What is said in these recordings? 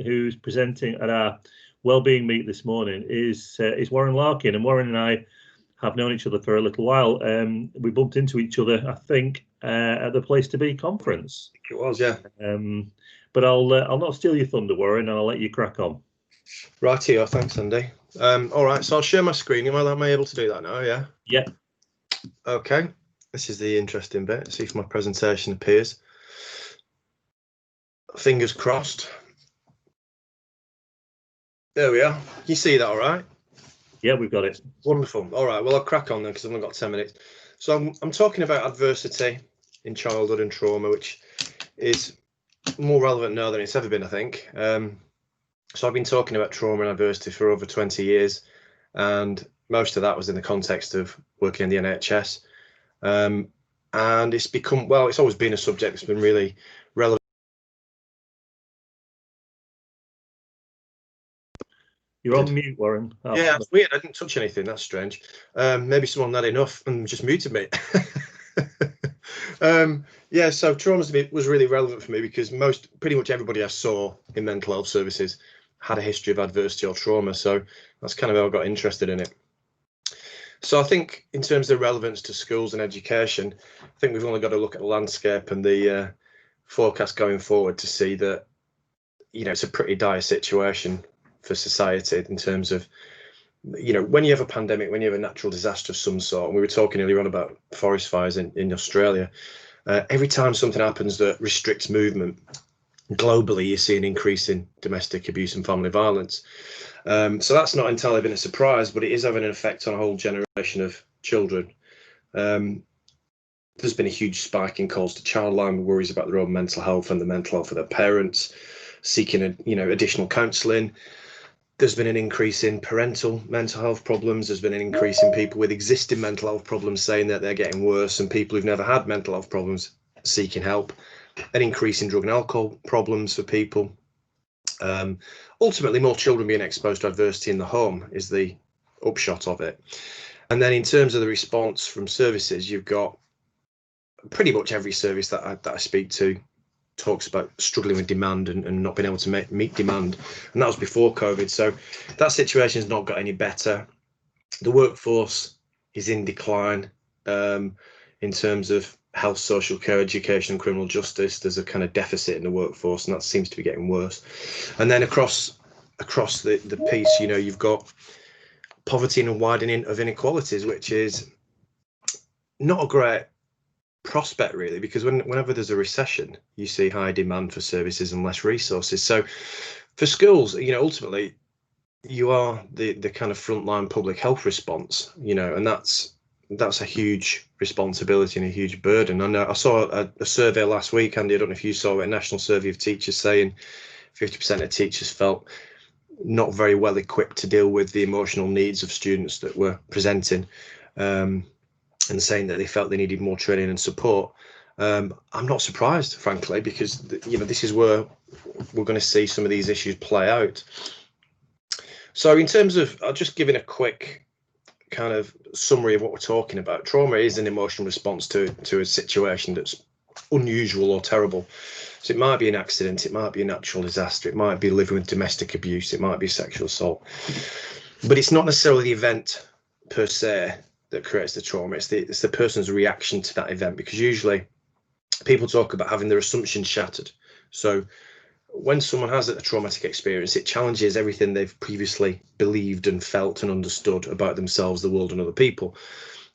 who's presenting at our wellbeing meet this morning is Warren Larkin, and Warren and I have known each other for a little while. We bumped into each other, I think, at the Place to Be conference. It was, yeah. But I'll not steal your thunder, Warren, and I'll let you crack on. Rightio, thanks, Andy. All right, so I'll share my screen. Am I able to do that now? Yeah. Yeah. Okay. This is the interesting bit. See if my presentation appears. Fingers crossed. There we are. You see that all right? Yeah, we've got it. Wonderful. All right, well, I'll crack on then because I've only got 10 minutes. So I'm talking about adversity in childhood and trauma, which is more relevant now than it's ever been, I think. So I've been talking about trauma and adversity for over 20 years, and most of that was in the context of working in the NHS. And it's become, well, it's always been a subject that's been really relevant. You're on mute, Warren. Oh, yeah, that's weird. I didn't touch anything. That's strange. Maybe someone had enough and just muted me. Yeah, so trauma was really relevant for me because pretty much everybody I saw in mental health services had a history of adversity or trauma. So that's kind of how I got interested in it. So I think in terms of relevance to schools and education, I think we've only got to look at the landscape and the forecast going forward to see that, it's a pretty dire situation for society in terms of, when you have a pandemic, when you have a natural disaster of some sort, and we were talking earlier on about forest fires in Australia, every time something happens that restricts movement, globally, you see an increase in domestic abuse and family violence. So that's not entirely been a surprise, but it is having an effect on a whole generation of children. There's been a huge spike in calls to Childline, worries about their own mental health and the mental health of their parents, seeking additional counselling. There's been an increase in parental mental health problems. There's been an increase in people with existing mental health problems saying that they're getting worse, and people who've never had mental health problems seeking help. An increase in drug and alcohol problems for people. Ultimately, more children being exposed to adversity in the home is the upshot of it. And then in terms of the response from services, you've got pretty much every service that I speak to talks about struggling with demand and not being able to meet demand. And that was before COVID. So that situation has not got any better. The workforce is in decline in terms of health, social care, education, and criminal justice. There's a kind of deficit in the workforce, and that seems to be getting worse. And then across the piece, you've got poverty and a widening of inequalities, which is not a great prospect really, because whenever there's a recession, you see high demand for services and less resources. So for schools, ultimately you are the kind of frontline public health response, and that's a huge responsibility and a huge burden. I know I saw a survey last week, Andy, I don't know if you saw it, a national survey of teachers saying 50% of teachers felt not very well equipped to deal with the emotional needs of students that were presenting, and saying that they felt they needed more training and support. I'm not surprised, frankly, because this is where we're going to see some of these issues play out. So in terms of, I'll just give it a quick kind of summary of what we're talking about. Trauma is an emotional response to a situation that's unusual or terrible. So it might be an accident, it might be a natural disaster, it might be living with domestic abuse, it might be sexual assault, but it's not necessarily the event per se that creates the trauma. It's the person's reaction to that event, because usually people talk about having their assumptions shattered. So when someone has a traumatic experience, it challenges everything they've previously believed and felt and understood about themselves, the world, and other people.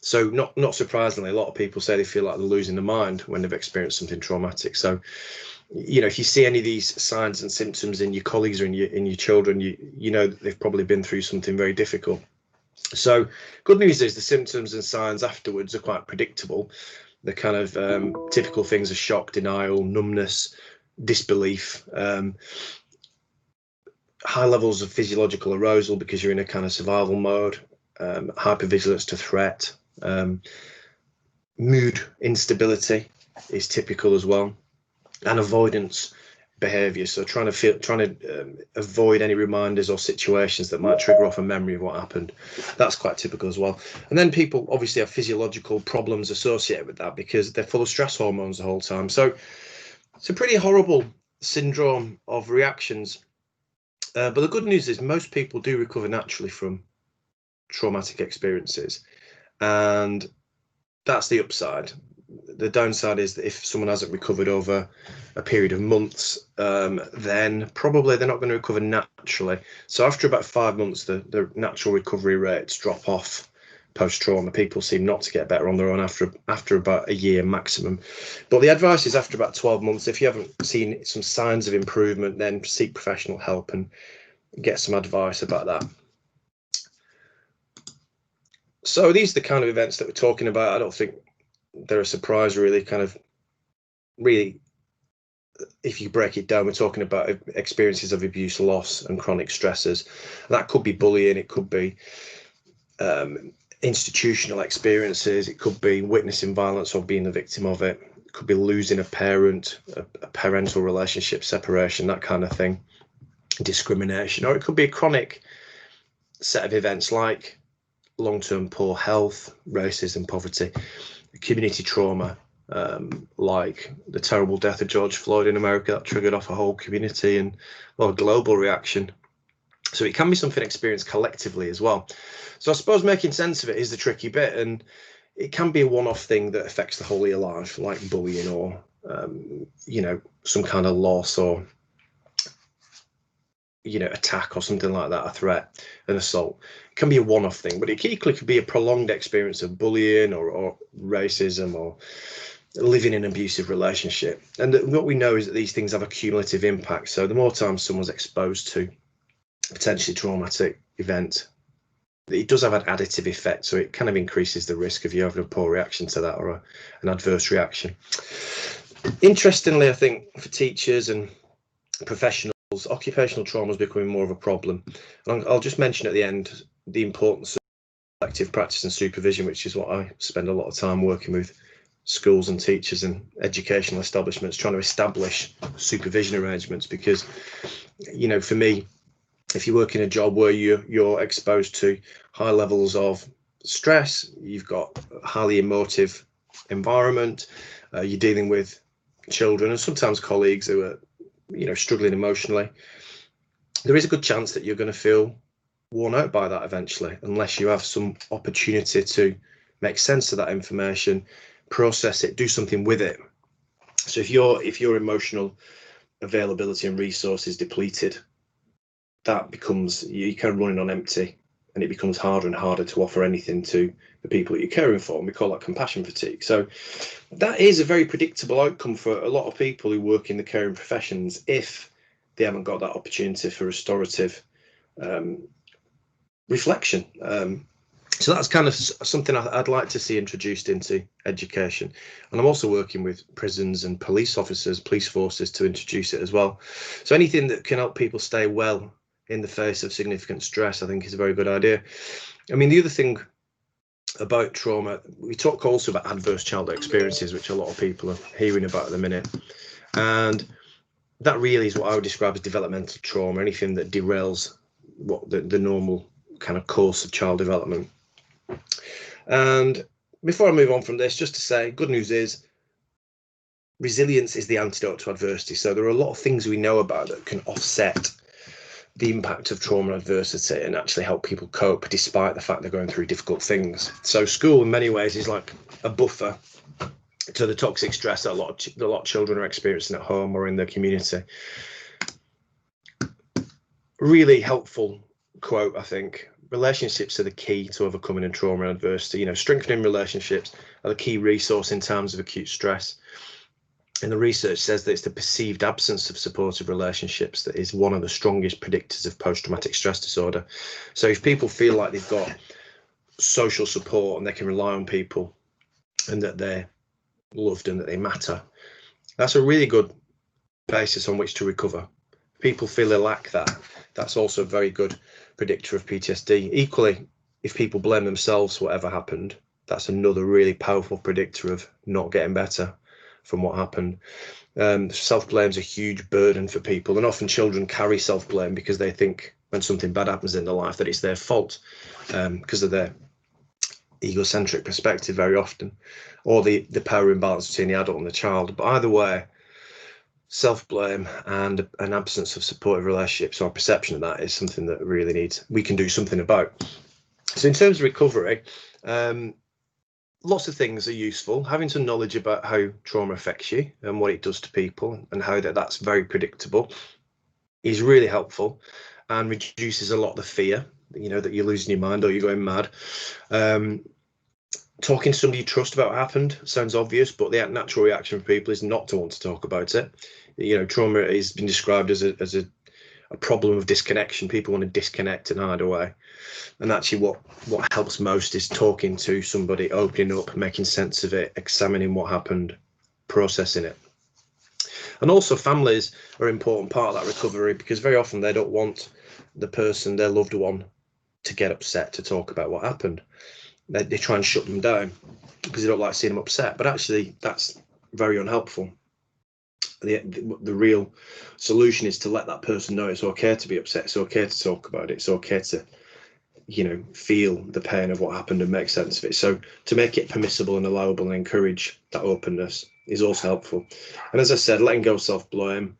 So not surprisingly, a lot of people say they feel like they're losing their mind when they've experienced something traumatic. So if you see any of these signs and symptoms in your colleagues or in your children, you know that they've probably been through something very difficult. So good news is the symptoms and signs afterwards are quite predictable. The kind of typical things are shock, denial, numbness, disbelief, high levels of physiological arousal because you're in a kind of survival mode, hypervigilance to threat, mood instability is typical as well, and avoidance behavior. So trying to avoid any reminders or situations that might trigger off a memory of what happened. That's quite typical as well. And then people obviously have physiological problems associated with that because they're full of stress hormones the whole time. So it's a pretty horrible syndrome of reactions But the good news is most people do recover naturally from traumatic experiences, and that's the upside. The downside is that if someone hasn't recovered over a period of months, then probably they're not going to recover naturally. So after about 5 months, the natural recovery rates drop off post-trauma. People seem not to get better on their own after about a year maximum. But the advice is after about 12 months, if you haven't seen some signs of improvement, then seek professional help and get some advice about that. So these are the kind of events that we're talking about. I don't think they're a surprise, really. Really, if you break it down, we're talking about experiences of abuse, loss, and chronic stresses. That could be bullying, it could be institutional experiences, it could be witnessing violence or being the victim of it, it could be losing a parent, a parental relationship separation, that kind of thing, discrimination, or it could be a chronic set of events like long-term poor health, racism, poverty, community trauma, like the terrible death of George Floyd in America that triggered off a whole community and a global reaction. So it can be something experienced collectively as well. So I suppose making sense of it is the tricky bit, and it can be a one-off thing that affects the whole of your life, like bullying or some kind of loss or attack or something like that, a threat, an assault. It can be a one-off thing, but it equally could be a prolonged experience of bullying or racism or living in an abusive relationship. And what we know is that these things have a cumulative impact. So the more time someone's exposed to a potentially traumatic event, it does have an additive effect. So it kind of increases the risk of you having a poor reaction to that or an adverse reaction. Interestingly, I think for teachers and professionals, occupational trauma is becoming more of a problem. And I'll just mention at the end the importance of active practice and supervision, which is what I spend a lot of time working with schools and teachers and educational establishments, trying to establish supervision arrangements. Because, for me, if you work in a job where you're exposed to high levels of stress, you've got a highly emotive environment, you're dealing with children and sometimes colleagues who are struggling emotionally, there is a good chance that you're going to feel worn out by that eventually, unless you have some opportunity to make sense of that information, process it, do something with it. So if your emotional availability and resources depleted, that becomes, you're kind of running on empty, and it becomes harder and harder to offer anything to the people that you're caring for, and we call that compassion fatigue. So that is a very predictable outcome for a lot of people who work in the caring professions if they haven't got that opportunity for restorative reflection. So that's kind of something I'd like to see introduced into education. And I'm also working with prisons and police officers, police forces, to introduce it as well. So anything that can help people stay well in the face of significant stress, I think, is a very good idea. I mean, the other thing about trauma, we talk also about adverse childhood experiences, which a lot of people are hearing about at the minute. And that really is what I would describe as developmental trauma, anything that derails what the normal kind of course of child development. And before I move on from this, just to say, good news is resilience is the antidote to adversity. So there are a lot of things we know about that can offset the impact of trauma and adversity and actually help people cope despite the fact they're going through difficult things. So school in many ways is like a buffer to the toxic stress that a lot of children are experiencing at home or in their community. Really helpful quote, I think. Relationships are the key to overcoming trauma and adversity. Strengthening relationships are the key resource in times of acute stress. And the research says that it's the perceived absence of supportive relationships that is one of the strongest predictors of post-traumatic stress disorder. So if people feel like they've got social support and they can rely on people and that they're loved and that they matter, that's a really good basis on which to recover. People feel they lack that. That's also a very good predictor of PTSD. Equally, if people blame themselves for whatever happened, that's another really powerful predictor of not getting better from what happened. Self-blame is a huge burden for people, and often children carry self-blame because they think when something bad happens in their life that it's their fault, because of their egocentric perspective very often, or the power imbalance between the adult and the child. But either way, self-blame and an absence of supportive relationships, or perception of that, is something that we can do something about. So in terms of recovery, lots of things are useful. Having some knowledge about how trauma affects you and what it does to people, and how that's very predictable, is really helpful and reduces a lot of the fear, that you're losing your mind or you're going mad. Talking to somebody you trust about what happened sounds obvious, but the natural reaction for people is not to want to talk about it. Trauma has been described as a problem of disconnection. People want to disconnect and hide away. And actually what helps most is talking to somebody, opening up, making sense of it, examining what happened, processing it. And also families are an important part of that recovery, because very often they don't want the person, their loved one, to get upset to talk about what happened. They try and shut them down because they don't like seeing them upset. But actually, that's very unhelpful. The real solution is to let that person know it's okay to be upset. It's okay to talk about it. It's okay to, feel the pain of what happened and make sense of it. So to make it permissible and allowable and encourage that openness is also helpful. And as I said, letting go of self-blame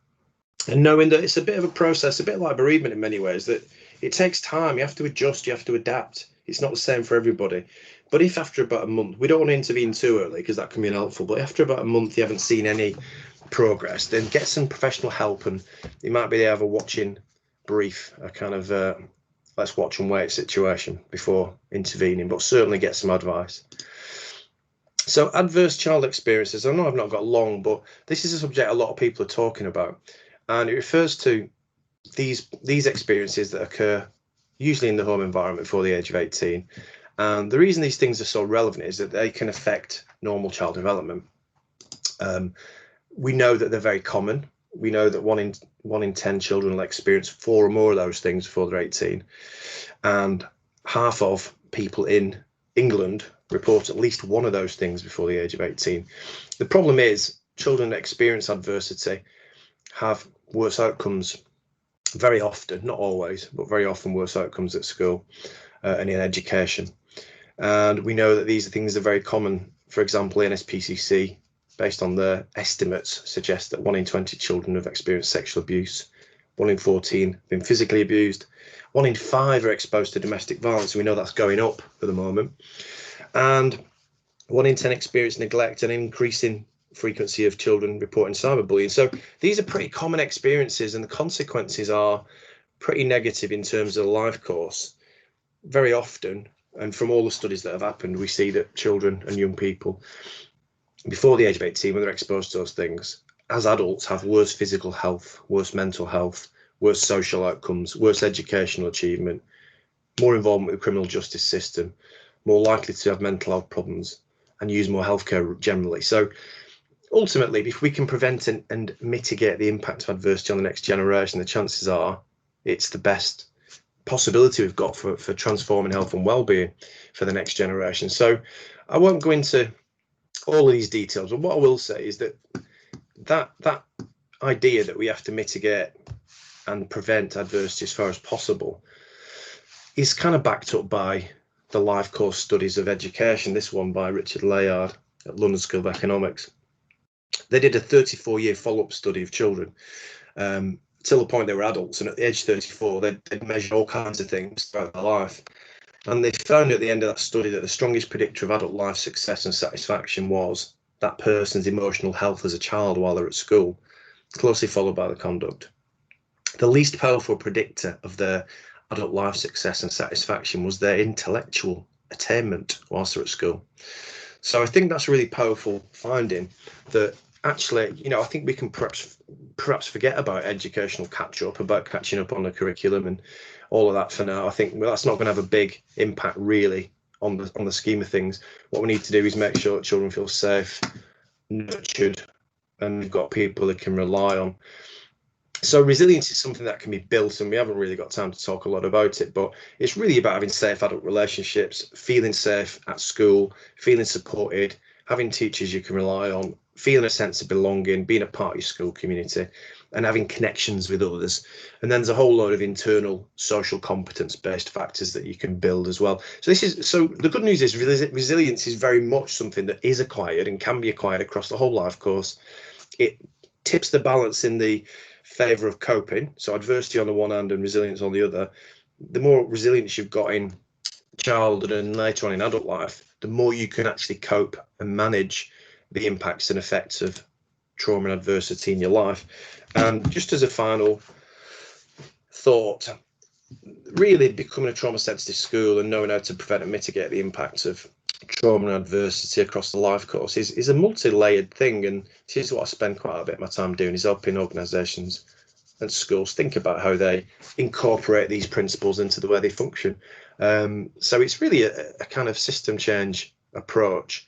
and knowing that it's a bit of a process, a bit like bereavement in many ways, that it takes time. You have to adjust, you have to adapt. It's not the same for everybody. But if after about a month, we don't want to intervene too early because that can be unhelpful, but after about a month you haven't seen any progress, then get some professional help. And it might be they have a watching brief, a kind of let's watch and wait situation before intervening, but certainly get some advice. So adverse child experiences, I know I've not got long, but this is a subject a lot of people are talking about, and it refers to these experiences that occur usually in the home environment before the age of 18. And the reason these things are so relevant is that they can affect normal child development. We know that they're very common. We know that one in 10 children will experience 4 or more of those things before they're 18. And half of people in England report at least one of those things before the age of 18. The problem is children that experience adversity have worse outcomes very often, not always, but very often worse outcomes at school and in education. And we know that these things are very common. For example, NSPCC, based on their estimates, suggest that 1 in 20 children have experienced sexual abuse, 1 in 14 have been physically abused, 1 in 5 are exposed to domestic violence. We know that's going up at the moment. And 1 in 10 experience neglect, and increasing frequency of children reporting cyberbullying. So these are pretty common experiences, and the consequences are pretty negative in terms of the life course. Very often, and from all the studies that have happened, we see that children and young people before the age of 18, when they're exposed to those things, as adults have worse physical health, worse mental health, worse social outcomes, worse educational achievement, more involvement with the criminal justice system, more likely to have mental health problems, and use more healthcare generally. So ultimately, if we can prevent and mitigate the impact of adversity on the next generation, the chances are it's the best possibility we've got for transforming health and well-being for the next generation. So I won't go into all of these details, but what I will say is that idea that we have to mitigate and prevent adversity as far as possible is kind of backed up by the life course studies of education. This one by Richard Layard at London School of Economics. They did a 34-year follow-up study of children till the point they were adults, and at the age 34 they'd measured all kinds of things throughout their life, and they found at the end of that study that the strongest predictor of adult life success and satisfaction was that person's emotional health as a child while they're at school, closely followed by the conduct. The least powerful predictor of their adult life success and satisfaction was their intellectual attainment whilst they're at school. So I think that's a really powerful finding, that actually, I think we can perhaps forget about educational catch-up, about catching up on the curriculum and all of that for now. I think that's not going to have a big impact really on the scheme of things. What we need to do is make sure that children feel safe, nurtured, and we've got people they can rely on. So resilience is something that can be built, and we haven't really got time to talk a lot about it, but it's really about having safe adult relationships, feeling safe at school, feeling supported, having teachers you can rely on, feeling a sense of belonging, being a part of your school community, and having connections with others. And then there's a whole load of internal social competence-based factors that you can build as well. So the good news is resilience is very much something that is acquired and can be acquired across the whole life course. It tips the balance in the favour of coping. So adversity on the one hand and resilience on the other. The more resilience you've got in childhood and later on in adult life, the more you can actually cope and manage the impacts and effects of trauma and adversity in your life. And just as a final thought, really becoming a trauma sensitive school and knowing how to prevent and mitigate the impacts of trauma and adversity across the life course is a multi-layered thing, and this is what I spend quite a bit of my time doing, is helping organisations and schools think about how they incorporate these principles into the way they function. So it's really a kind of system change approach,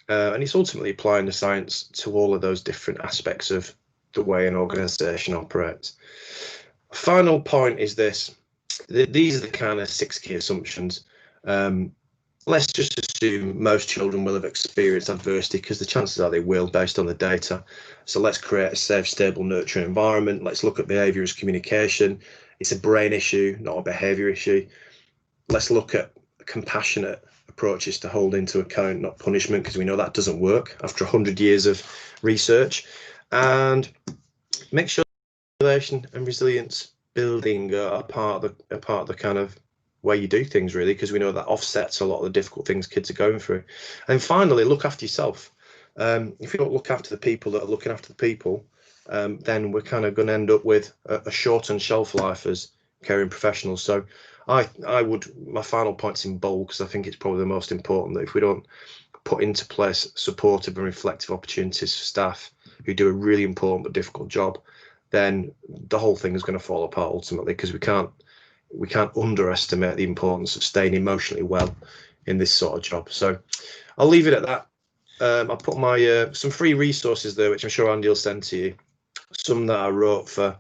and it's ultimately applying the science to all of those different aspects of the way an organisation operates. Final point is this. These are the kind of 6 key assumptions. Let's just assume most children will have experienced adversity, because the chances are they will, based on the data. So let's create a safe, stable, nurturing environment. Let's look at behaviour as communication. It's a brain issue, not a behaviour issue. Let's look at compassionate approaches to hold into account, not punishment, because we know that doesn't work after 100 years of research. And make sure relation and resilience building are part of the kind of way you do things, really, because we know that offsets a lot of the difficult things kids are going through. And finally, look after yourself. If you don't look after the people that are looking after the people, then we're kind of going to end up with a shortened shelf life as caring professionals. So my final point's in bold, because I think it's probably the most important, that if we don't put into place supportive and reflective opportunities for staff who do a really important but difficult job, then the whole thing is going to fall apart ultimately, because we can't underestimate the importance of staying emotionally well in this sort of job. So I'll leave it at that. I'll put my some free resources there, which I'm sure Andy will send to you. Some that I wrote for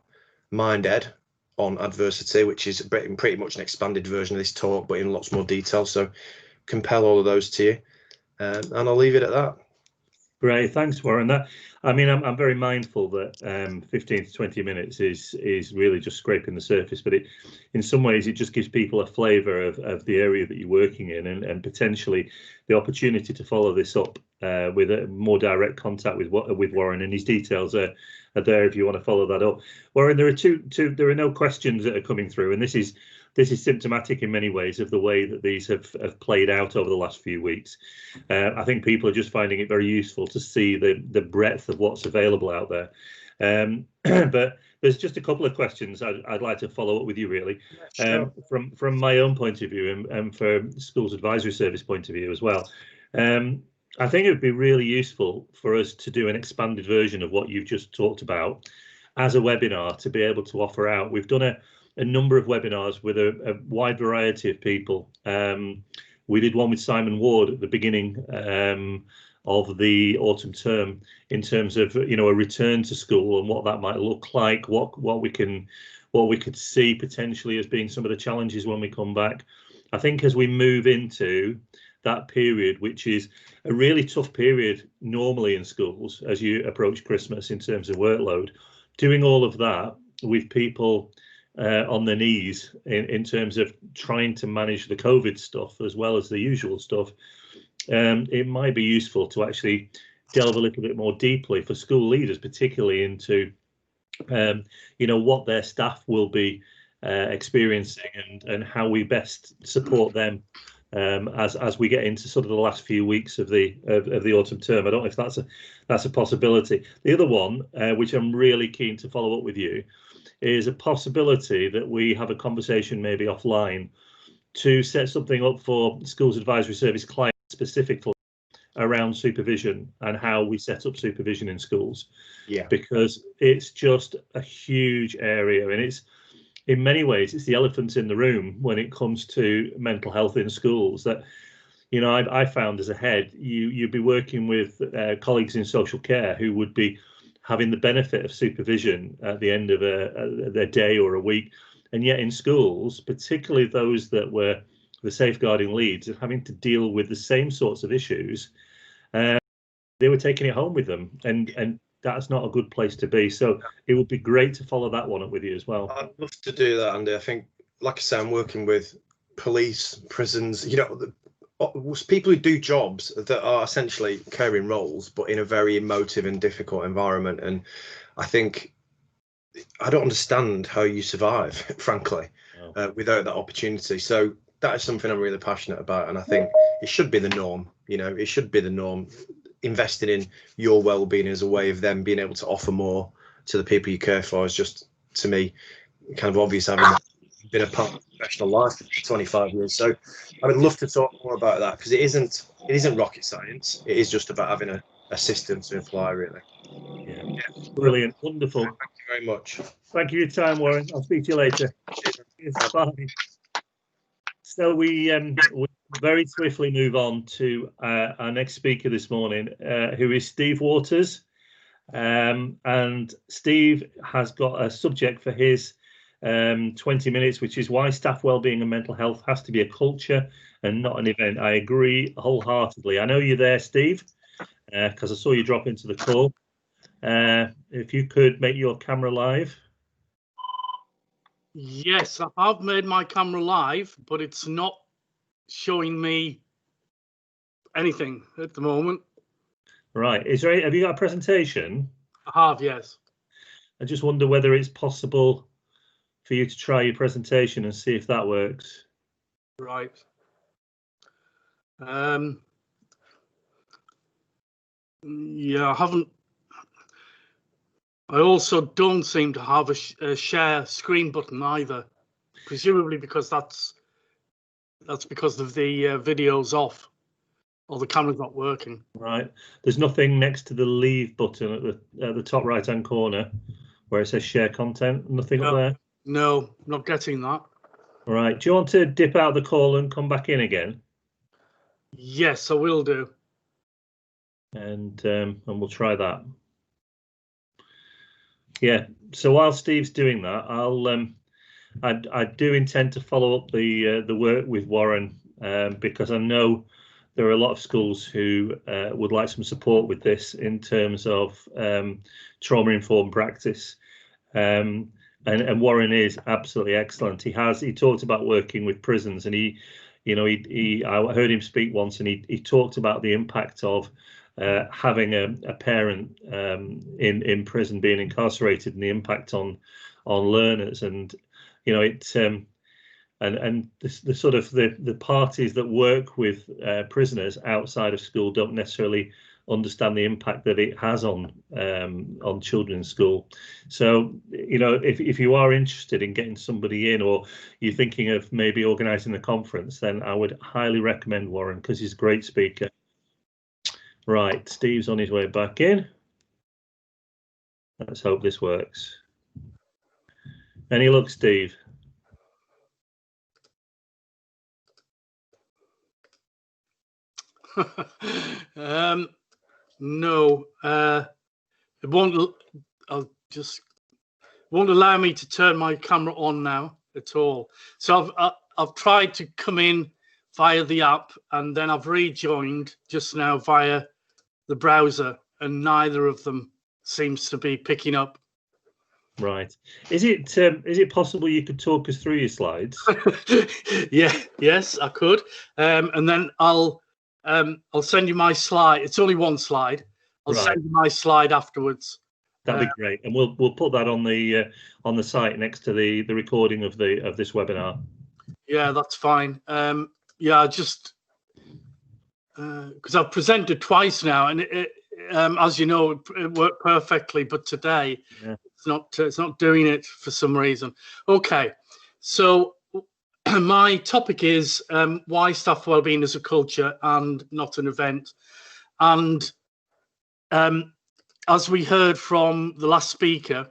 MindEd on adversity, which is pretty much an expanded version of this talk, but in lots more detail. So compel all of those to you, and I'll leave it at that. Great, thanks, Warren. I'm very mindful that 15 to 20 minutes is really just scraping the surface, but in some ways it just gives people a flavour of the area that you're working in, and potentially the opportunity to follow this up with a more direct contact with Warren, and his details are there if you want to follow that up. Warren, there are no questions that are coming through, and this is symptomatic in many ways of the way that these have played out over the last few weeks. I think people are just finding it very useful to see the breadth of what's available out there. But there's just a couple of questions I'd like to follow up with you, really, Sure. from my own point of view, and for Schools Advisory Service point of view as well. I think it would be really useful for us to do an expanded version of what you've just talked about as a webinar, to be able to offer out. We've done a number of webinars with a wide variety of people. We did one with Simon Ward at the beginning of the autumn term, in terms of a return to school and what that might look like, what we could see potentially as being some of the challenges when we come back. I think as we move into that period, which is a really tough period normally in schools as you approach Christmas in terms of workload, doing all of that with people on their knees in terms of trying to manage the COVID stuff as well as the usual stuff, it might be useful to actually delve a little bit more deeply for school leaders, particularly into what their staff will be experiencing, and how we best support them as we get into sort of the last few weeks of the autumn term. I don't know if that's a possibility. The other one, which I'm really keen to follow up with you, is a possibility that we have a conversation maybe offline to set something up for Schools Advisory Service clients specifically around supervision and how we set up supervision in schools. Yeah, because it's just a huge area, and it's, in many ways, it's the elephant in the room when it comes to mental health in schools. That I found as a head, you'd be working with colleagues in social care who would be having the benefit of supervision at the end of their day or a week, and yet in schools, particularly those that were the safeguarding leads, of having to deal with the same sorts of issues, they were taking it home with them, and that's not a good place to be. So it would be great to follow that one up with you as well. I'd love to do that, Andy. I think, like I say, I'm working with police, prisons, people who do jobs that are essentially caring roles, but in a very emotive and difficult environment. And I think I don't understand how you survive, frankly, without that opportunity. So that is something I'm really passionate about, and I think it should be the norm. You know, it should be the norm. Investing in your well-being as a way of them being able to offer more to the people you care for is just, to me, kind of obvious, having been a part of professional life for 25 years. So I would love to talk more about that, because it isn't rocket science. It is just about having a system to apply, really. Yeah. Brilliant. Wonderful. Thank you very much. Thank you for your time, Warren. I'll speak to you later. Bye. So we very swiftly move on to our next speaker this morning, who is Steve Waters. And Steve has got a subject for his 20 minutes, which is why staff wellbeing and mental health has to be a culture and not an event. I agree wholeheartedly. I know you're there, Steve, because I saw you drop into the call. If you could make your camera live. Yes, I have made my camera live, but it's not showing me anything at the moment. Right. Have you got a presentation? I have, yes. I just wonder whether it's possible for you to try your presentation and see if that works. Right. Yeah, I haven't. I also don't seem to have a share screen button either, presumably because that's because of the video's off or the camera's not working. Right. There's nothing next to the leave button at the top right hand corner where it says share content. Nothing up there. No, not getting that. All right. Do you want to dip out the call and come back in again? Yes, I will do. And we'll try that. Yeah. So while Steve's doing that, I do intend to follow up the work with Warren, because I know there are a lot of schools who would like some support with this in terms of trauma-informed practice. And Warren is absolutely excellent. He talked about working with prisons, and I heard him speak once, and he talked about the impact of having a parent in prison being incarcerated, and the impact on learners. And and the sort of the parties that work with prisoners outside of school don't necessarily understand the impact that it has on children in school. So if you are interested in getting somebody in, or you're thinking of maybe organising a conference, then I would highly recommend Warren, because he's a great speaker. Right, Steve's on his way back in. Let's hope this works. Any luck, Steve? No, it won't. Won't allow me to turn my camera on now at all. So I've tried to come in via the app, and then I've rejoined just now via the browser, and neither of them seems to be picking up. Right. Is it possible you could talk us through your slides? Yes, I could. And then I'll send you my slide. It's only one slide. I'll send you my slide afterwards. That'd be great, and we'll put that on the site next to the recording of this webinar. Yeah, that's fine. Yeah, just because I've presented twice now, and it, as you know, it worked perfectly. But today, it's not doing it for some reason. Okay, so my topic is why staff wellbeing is a culture and not an event. And as we heard from the last speaker,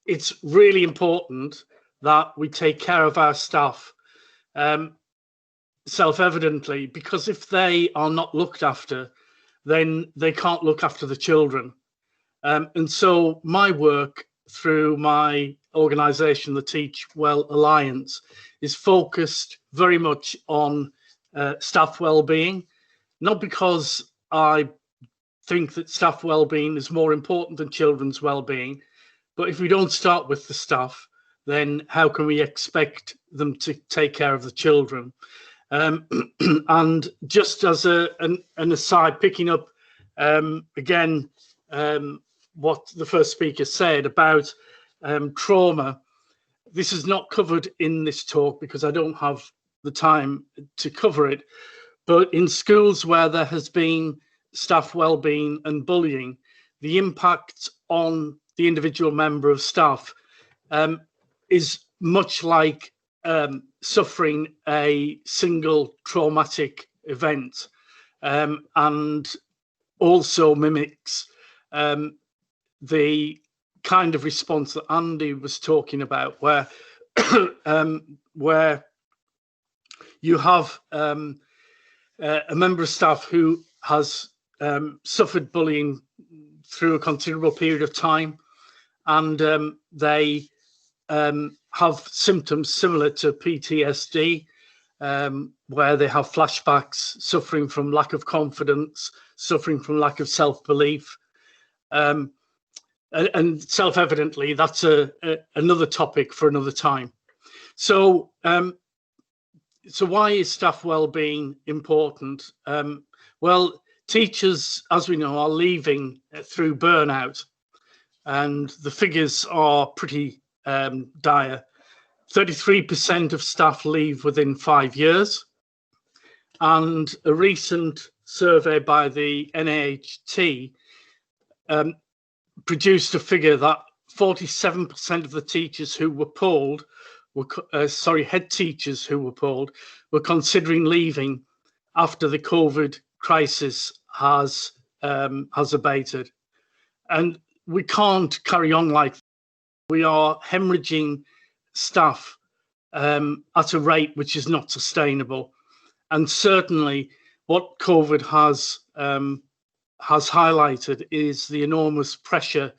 it's really important that we take care of our staff, self-evidently, because if they are not looked after, then they can't look after the children. And so my work through my organisation, the Teach Well Alliance, is focused very much on staff wellbeing, not because I think that staff wellbeing is more important than children's wellbeing, but if we don't start with the staff, then how can we expect them to take care of the children? And just as an aside, picking up again what the first speaker said about trauma. This is not covered in this talk because I don't have the time to cover it, but in schools where there has been staff wellbeing and bullying, the impact on the individual member of staff is much like suffering a single traumatic event, and also mimics the kind of response that Andy was talking about, where where you have a member of staff who has suffered bullying through a considerable period of time, and they have symptoms similar to PTSD, where they have flashbacks, suffering from lack of confidence, suffering from lack of self-belief. And self-evidently, that's another topic for another time. So, so why is staff well-being important? Well, teachers, as we know, are leaving through burnout, and the figures are pretty dire. 33% of staff leave within 5 years, and a recent survey by the NAHT produced a figure that 47% of the teachers who were polled head teachers who were polled were considering leaving after the COVID crisis has abated. And we can't carry on like that. We are hemorrhaging staff at a rate which is not sustainable. And certainly what COVID has highlighted is the enormous pressure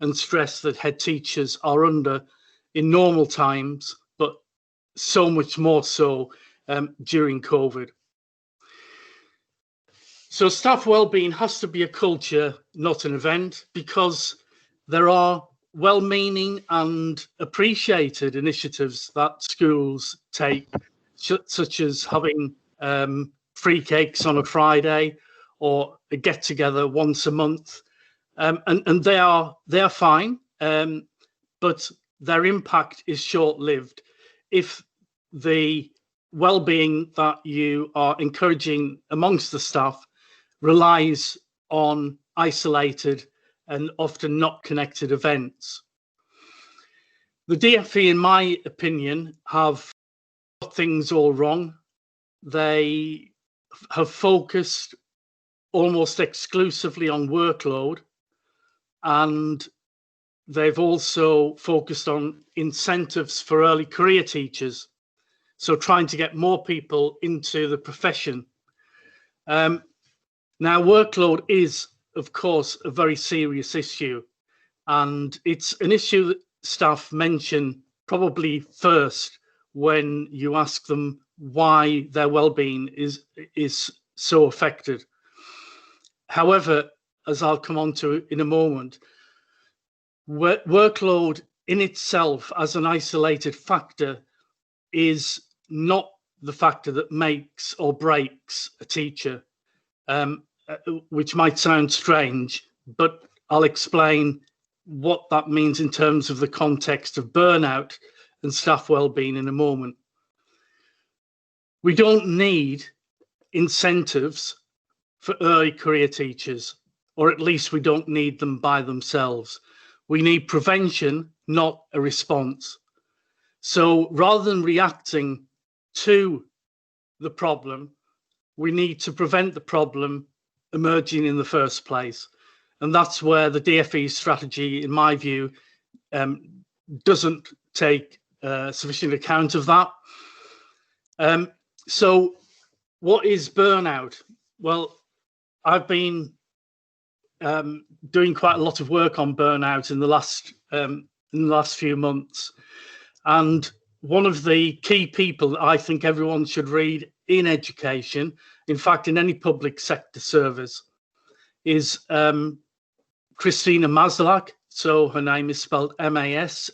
and stress that head teachers are under in normal times, but so much more so during COVID. So staff wellbeing has to be a culture, not an event, because there are well-meaning and appreciated initiatives that schools take, such as having free cakes on a Friday or a get-together once a month, and they are fine, but their impact is short-lived if the well-being that you are encouraging amongst the staff relies on isolated and often not connected events. The DFE, in my opinion, have got things all wrong. They have focused almost exclusively on workload, and they've also focused on incentives for early career teachers, so trying to get more people into the profession. Now, workload is, of course, a very serious issue, and it's an issue that staff mention probably first when you ask them why their well-being is so affected. However, as I'll come on to in a moment, workload in itself as an isolated factor is not the factor that makes or breaks a teacher, which might sound strange, but I'll explain what that means in terms of the context of burnout and staff wellbeing in a moment. We don't need incentives for early career teachers, or at least we don't need them by themselves. We need prevention, not a response. So rather than reacting to the problem, we need to prevent the problem emerging in the first place. And that's where the DFE strategy, in my view, doesn't take sufficient account of that. So what is burnout? Well, I've been doing quite a lot of work on burnout in the last few months. And one of the key people that I think everyone should read in education, in fact, in any public sector service, is Christina Maslach. So her name is spelled Maslach.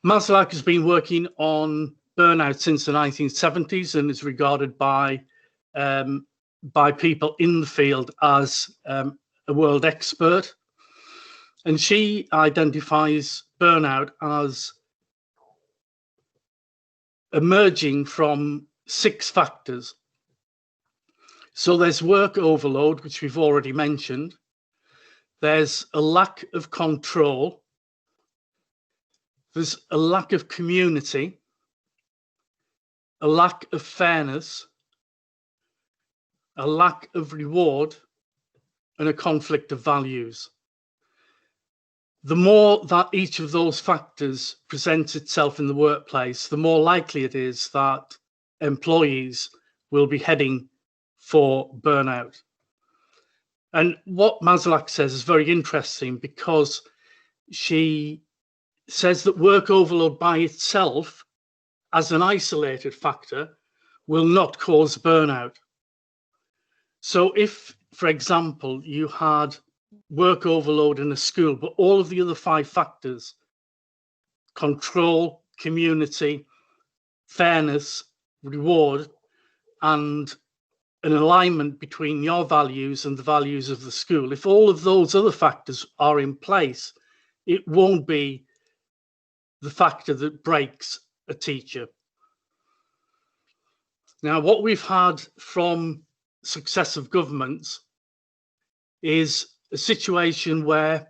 Maslach has been working on burnout since the 1970s and is regarded by by people in the field as a world expert. And she identifies burnout as emerging from 6 factors. So there's work overload, which we've already mentioned. There's a lack of control. There's a lack of community, a lack of fairness, a lack of reward, and a conflict of values. The more that each of those factors presents itself in the workplace, the more likely it is that employees will be heading for burnout. And what Maslach says is very interesting, because she says that work overload by itself, as an isolated factor, will not cause burnout. So if, for example, you had work overload in a school, but all of the other 5 factors, control, community, fairness, reward, and an alignment between your values and the values of the school, if all of those other factors are in place, it won't be the factor that breaks a teacher. Now, what we've had from successive governments is a situation where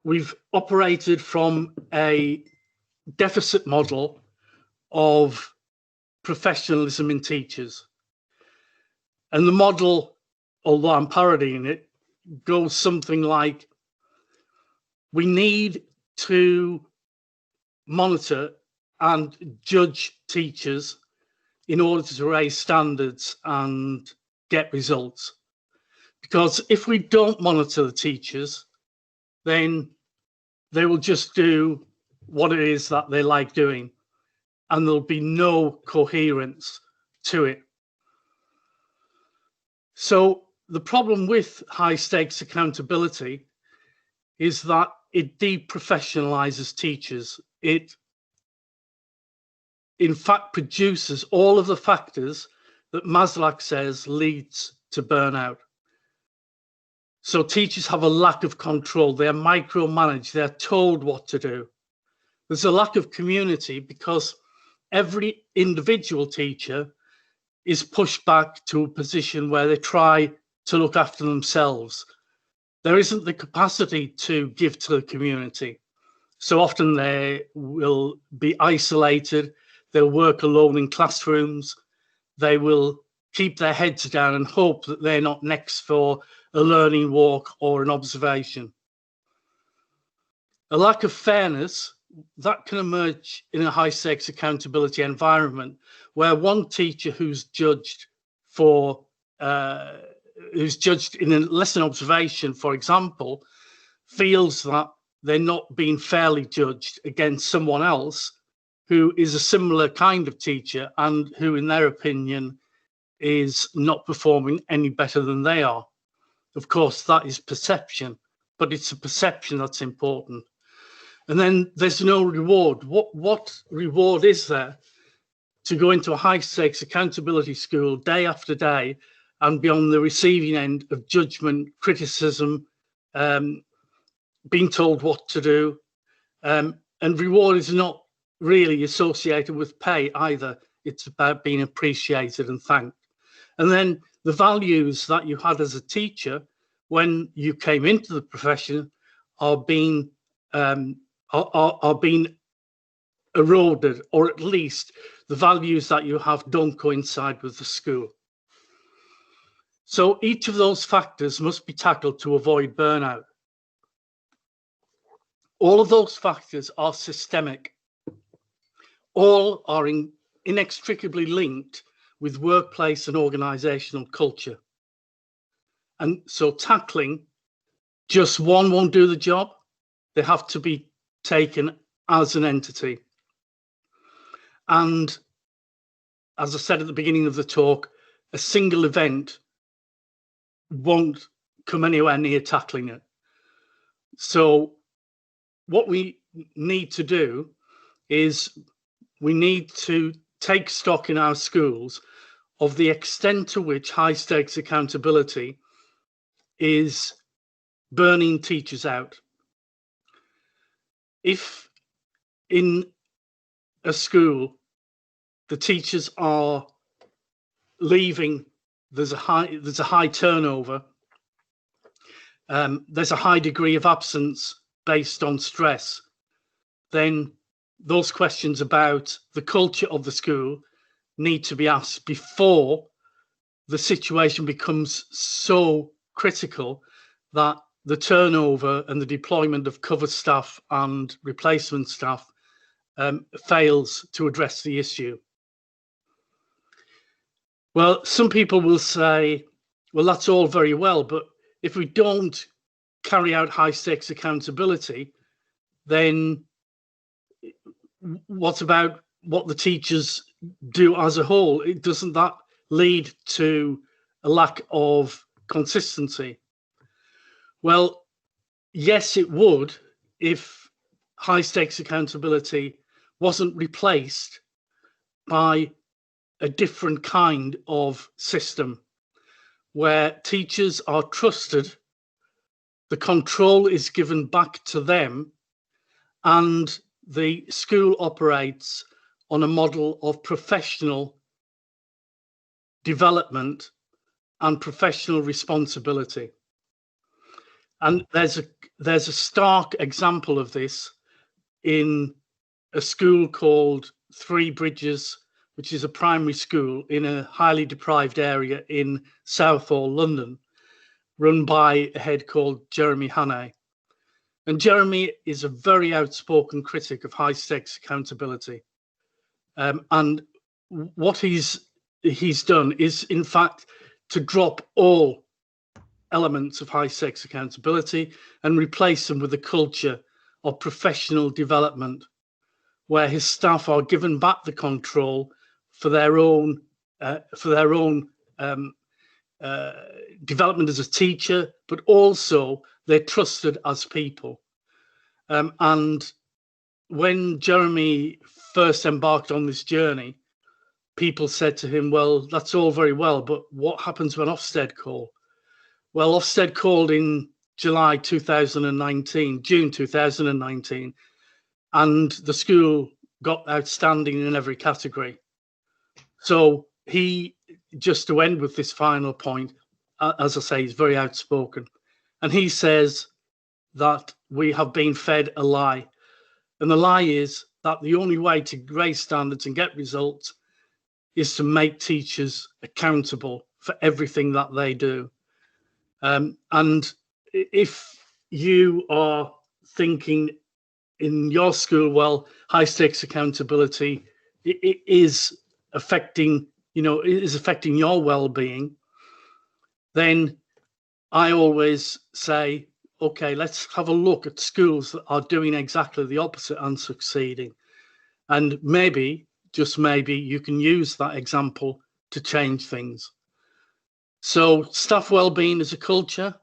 we've operated from a deficit model of professionalism in teachers. And the model, although I'm parodying it, goes something like, we need to monitor and judge teachers in order to raise standards and get results. Because if we don't monitor the teachers, then they will just do what it is that they like doing, and there'll be no coherence to it. So the problem with high stakes accountability is that it deprofessionalizes teachers. It, in fact, produces all of the factors that Maslach says leads to burnout. So teachers have a lack of control. They're micromanaged. They're told what to do. There's a lack of community because every individual teacher is pushed back to a position where they try to look after themselves. There isn't the capacity to give to the community. So often they will be isolated. They'll work alone in classrooms. They will keep their heads down and hope that they're not next for a learning walk or an observation. A lack of fairness, that can emerge in a high stakes accountability environment where one teacher who's judged for who's judged in a lesson observation, for example, feels that they're not being fairly judged against someone else who is a similar kind of teacher and who, in their opinion, is not performing any better than they are. Of course, that is perception, but it's a perception that's important. And then there's no reward. What reward is there to go into a high stakes accountability school day after day and be on the receiving end of judgment, criticism, being told what to do? And reward is not really associated with pay either. It's about being appreciated and thanked. And then the values that you had as a teacher when you came into the profession are being eroded, or at least the values that you have don't coincide with the school. So each of those factors must be tackled to avoid burnout. All of those factors are systemic. All are inextricably linked with workplace and organizational culture. And so tackling just one won't do the job. They have to be taken as an entity. And as I said at the beginning of the talk, a single event won't come anywhere near tackling it. So what we need to do is we need to take stock in our schools of the extent to which high stakes accountability is burning teachers out. If in a school the teachers are leaving, there's a high turnover, there's a high degree of absence based on stress, then those questions about the culture of the school need to be asked before the situation becomes so critical that the turnover and the deployment of cover staff and replacement staff fails to address the issue. Well, some people will say, well, that's all very well, but if we don't carry out high stakes accountability, then what about what the teachers do as a whole? Doesn't that lead to a lack of consistency? Well, yes, it would, if high stakes accountability wasn't replaced by a different kind of system where teachers are trusted, the control is given back to them, and the school operates on a model of professional development and professional responsibility. And there's a stark example of this in a school called Three Bridges, which is a primary school in a highly deprived area in Southall, London, run by a head called Jeremy Hannaghan. And Jeremy is a very outspoken critic of high stakes accountability. And what he's done is, in fact, to drop all elements of high stakes accountability and replace them with a culture of professional development, where his staff are given back the control for their own development as a teacher, but also they're trusted as people. And when Jeremy first embarked on this journey, people said to him, well, that's all very well, but what happens when Ofsted call? Well, Ofsted called in June 2019, and the school got outstanding in every category. So he, just to end with this final point, as I say, he's very outspoken. And he says that we have been fed a lie. And the lie is that the only way to raise standards and get results is to make teachers accountable for everything that they do. And if you are thinking in your school, well, high stakes accountability it is affecting your well-being, then I always say, okay, let's have a look at schools that are doing exactly the opposite and succeeding. And maybe, just maybe, you can use that example to change things. So staff well-being is a culture,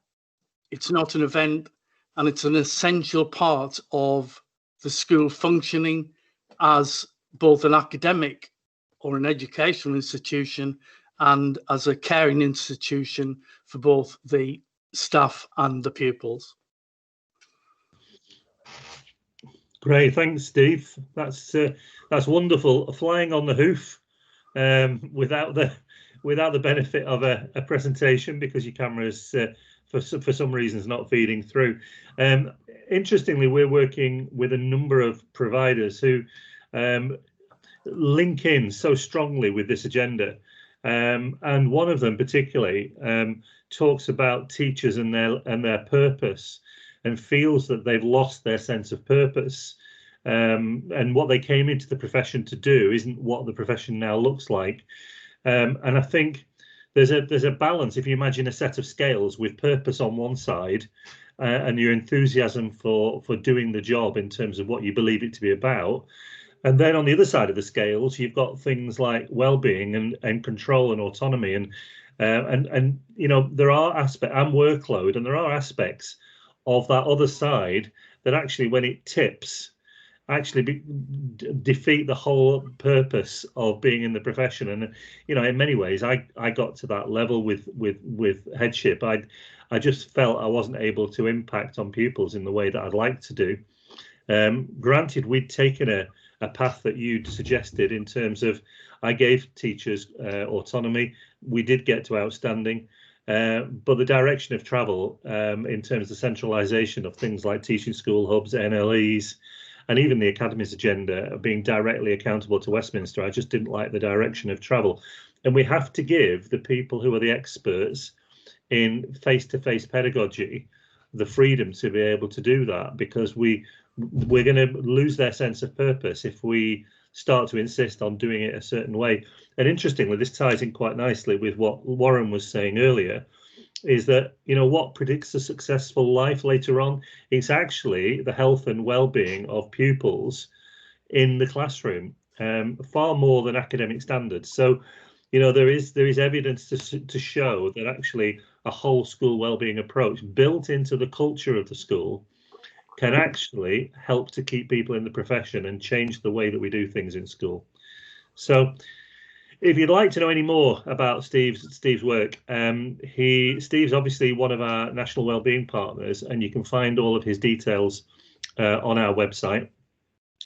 it's not an event, and it's an essential part of the school functioning as both an academic or an educational institution and as a caring institution for both the staff and the pupils. Great, thanks, Steve. That's wonderful. Flying on the hoof without the benefit of a presentation, because your camera is for some reasons not feeding through. Interestingly, we're working with a number of providers who link in so strongly with this agenda, and one of them particularly talks about teachers and their purpose, and feels that they've lost their sense of purpose, and what they came into the profession to do isn't what the profession now looks like. And I think there's a balance. If you imagine a set of scales with purpose on one side, and your enthusiasm for doing the job in terms of what you believe it to be about, and then on the other side of the scales, you've got things like well-being and control and autonomy, and there are aspects and workload, and there are aspects of that other side that actually, when it tips, actually defeat the whole purpose of being in the profession. And in many ways, I got to that level with headship. I just felt I wasn't able to impact on pupils in the way that I'd like to do. Granted, we'd taken a path that you'd suggested in terms of I gave teachers autonomy. We did get to outstanding, but the direction of travel in terms of the centralisation of things like teaching school hubs, NLEs, and even the Academy's agenda of being directly accountable to Westminster, I just didn't like the direction of travel. And we have to give the people who are the experts in face-to-face pedagogy the freedom to be able to do that, because we're going to lose their sense of purpose if we start to insist on doing it a certain way. And interestingly, this ties in quite nicely with what Warren was saying earlier, is that, what predicts a successful life later on? It's actually the health and well-being of pupils in the classroom, far more than academic standards. So, there is evidence to show that actually a whole school well-being approach built into the culture of the school can actually help to keep people in the profession and change the way that we do things in school. So if you'd like to know any more about Steve's work, Steve's obviously one of our National Wellbeing Partners, and you can find all of his details on our website.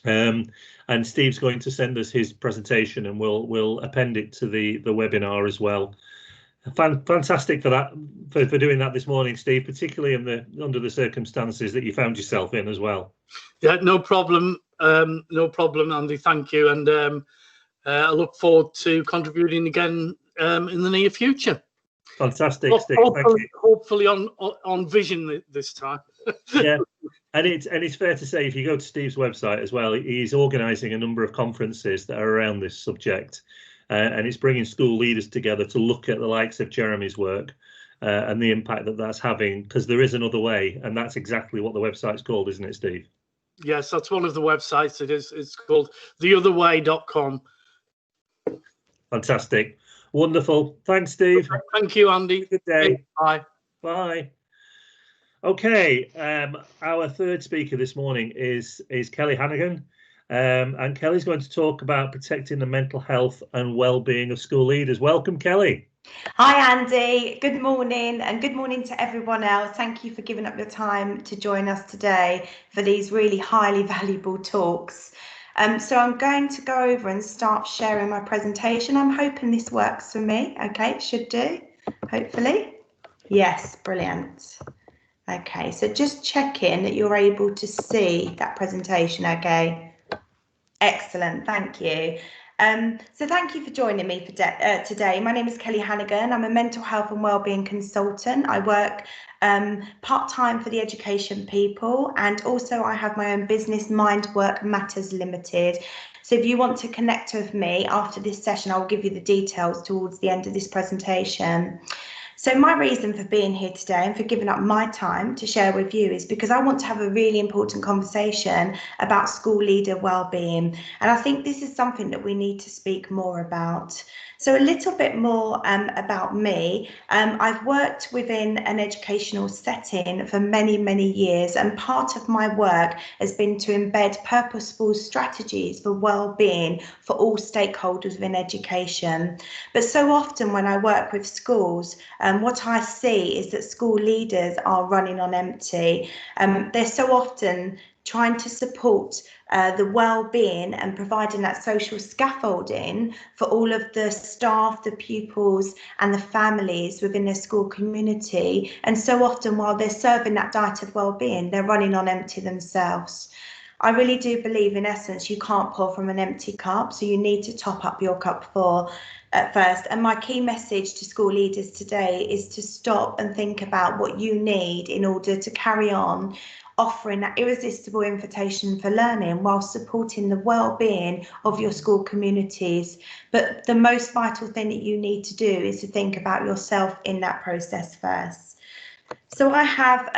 And Steve's going to send us his presentation, and we'll append it to the webinar as well. Fantastic for doing that this morning, Steve, particularly under the circumstances that you found yourself in as well. Yeah, no problem, Andy. Thank you, and I look forward to contributing again in the near future. Fantastic, Steve. Thank you. Hopefully on vision this time. Yeah, and it's fair to say, if you go to Steve's website as well, he's organising a number of conferences that are around this subject, and it's bringing school leaders together to look at the likes of Jeremy's work and the impact that that's having, because there is another way, and that's exactly what the website's called, isn't it, Steve? Yes, that's one of the websites. It's called theotherway.com. Fantastic. Wonderful. Thanks, Steve. Thank you, Andy. Good day. Bye. Bye. Okay, our third speaker this morning is Kelly Hannaghan, and Kelly's going to talk about protecting the mental health and well-being of school leaders. Welcome, Kelly. Hi, Andy. Good morning, and good morning to everyone else. Thank you for giving up your time to join us today for these really highly valuable talks. So I'm going to go over and start sharing my presentation. I'm hoping this works for me. Okay, it should do, hopefully. Yes, brilliant. Okay, so just checking that you're able to see that presentation, okay? Excellent, thank you. So thank you for joining me for today. My name is Kelly Hannaghan. I'm a mental health and wellbeing consultant. I work part-time for the Education People, and also I have my own business, Mind Work Matters Limited. So if you want to connect with me after this session, I'll give you the details towards the end of this presentation. So my reason for being here today and for giving up my time to share with you is because I want to have a really important conversation about school leader wellbeing. And I think this is something that we need to speak more about. So a little bit more about me. I've worked within an educational setting for many, many years, and part of my work has been to embed purposeful strategies for well-being for all stakeholders within education. But so often when I work with schools, what I see is that school leaders are running on empty. They're so often trying to support the well-being and providing that social scaffolding for all of the staff, the pupils and the families within their school community. And so often while they're serving that diet of well-being, they're running on empty themselves. I really do believe, in essence, you can't pour from an empty cup, so you need to top up your cup first. And my key message to school leaders today is to stop and think about what you need in order to carry on offering that irresistible invitation for learning while supporting the well-being of your school communities. But the most vital thing that you need to do is to think about yourself in that process first. So I have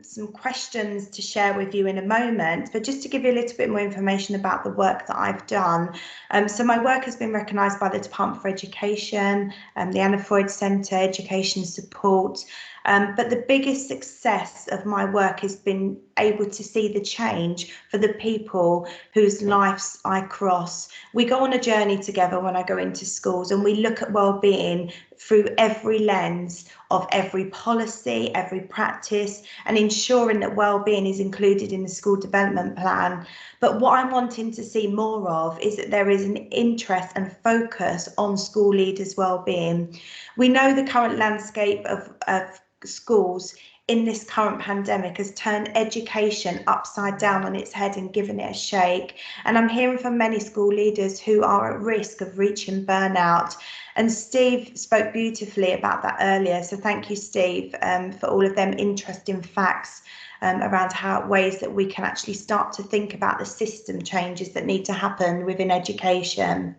some questions to share with you in a moment, but just to give you a little bit more information about the work that I've done. So my work has been recognised by the Department for Education, the Anna Freud Centre, Education Support. But the biggest success of my work has been able to see the change for the people whose lives I cross. We go on a journey together when I go into schools, and we look at well-being through every lens of every policy, every practice, and ensuring that well-being is included in the school development plan. But what I'm wanting to see more of is that there is an interest and focus on school leaders' well-being. We know the current landscape of schools in this current pandemic has turned education upside down on its head and given it a shake. And I'm hearing from many school leaders who are at risk of reaching burnout. And Steve spoke beautifully about that earlier. So thank you, Steve, for all of them interesting facts around how ways that we can actually start to think about the system changes that need to happen within education.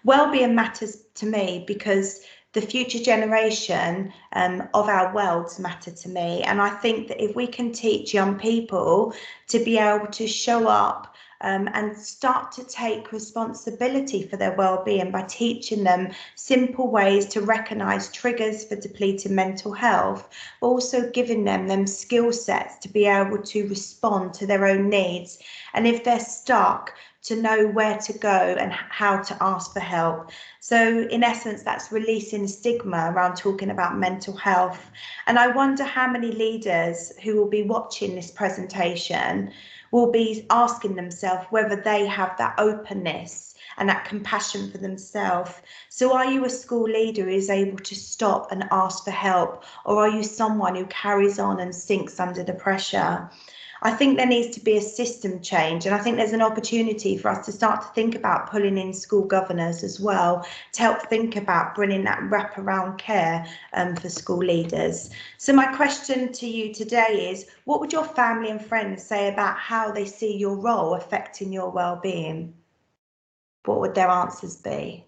Wellbeing matters to me because the future generation of our worlds matter to me. And I think that if we can teach young people to be able to show up and start to take responsibility for their well-being by teaching them simple ways to recognise triggers for depleted mental health, but also giving them skill sets to be able to respond to their own needs. And if they're stuck, to know where to go and how to ask for help. So in essence, that's releasing stigma around talking about mental health. And I wonder how many leaders who will be watching this presentation will be asking themselves whether they have that openness and that compassion for themselves. So are you a school leader who is able to stop and ask for help, or are you someone who carries on and sinks under the pressure? I think there needs to be a system change, and I think there's an opportunity for us to start to think about pulling in school governors as well to help think about bringing that wraparound care for school leaders. So my question to you today is, what would your family and friends say about how they see your role affecting your well-being? What would their answers be?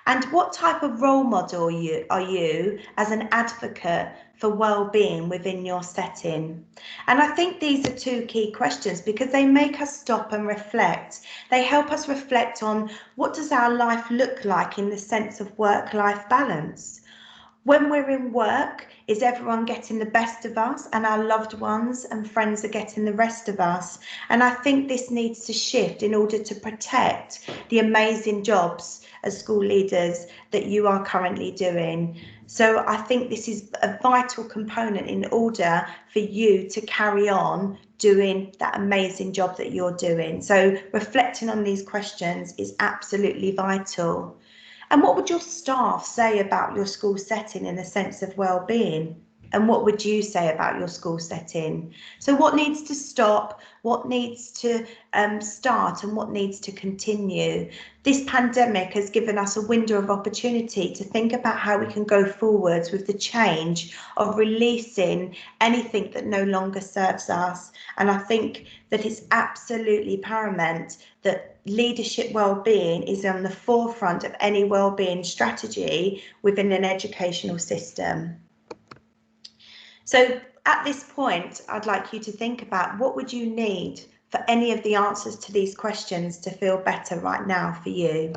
And what type of role model are you as an advocate for well-being within your setting? And I think these are two key questions because they make us stop and reflect. They help us reflect on what does our life look like in the sense of work-life balance. When we're in work, is everyone getting the best of us, and our loved ones and friends are getting the rest of us? And I think this needs to shift in order to protect the amazing jobs as school leaders that you are currently doing. So I think this is a vital component in order for you to carry on doing that amazing job that you're doing. So reflecting on these questions is absolutely vital. And what would your staff say about your school setting in the sense of well-being? And what would you say about your school setting? So what needs to stop, what needs to start, and what needs to continue? This pandemic has given us a window of opportunity to think about how we can go forwards with the change of releasing anything that no longer serves us. And I think that it's absolutely paramount that leadership well-being is on the forefront of any well-being strategy within an educational system. So at this point, I'd like you to think about what would you need for any of the answers to these questions to feel better right now for you.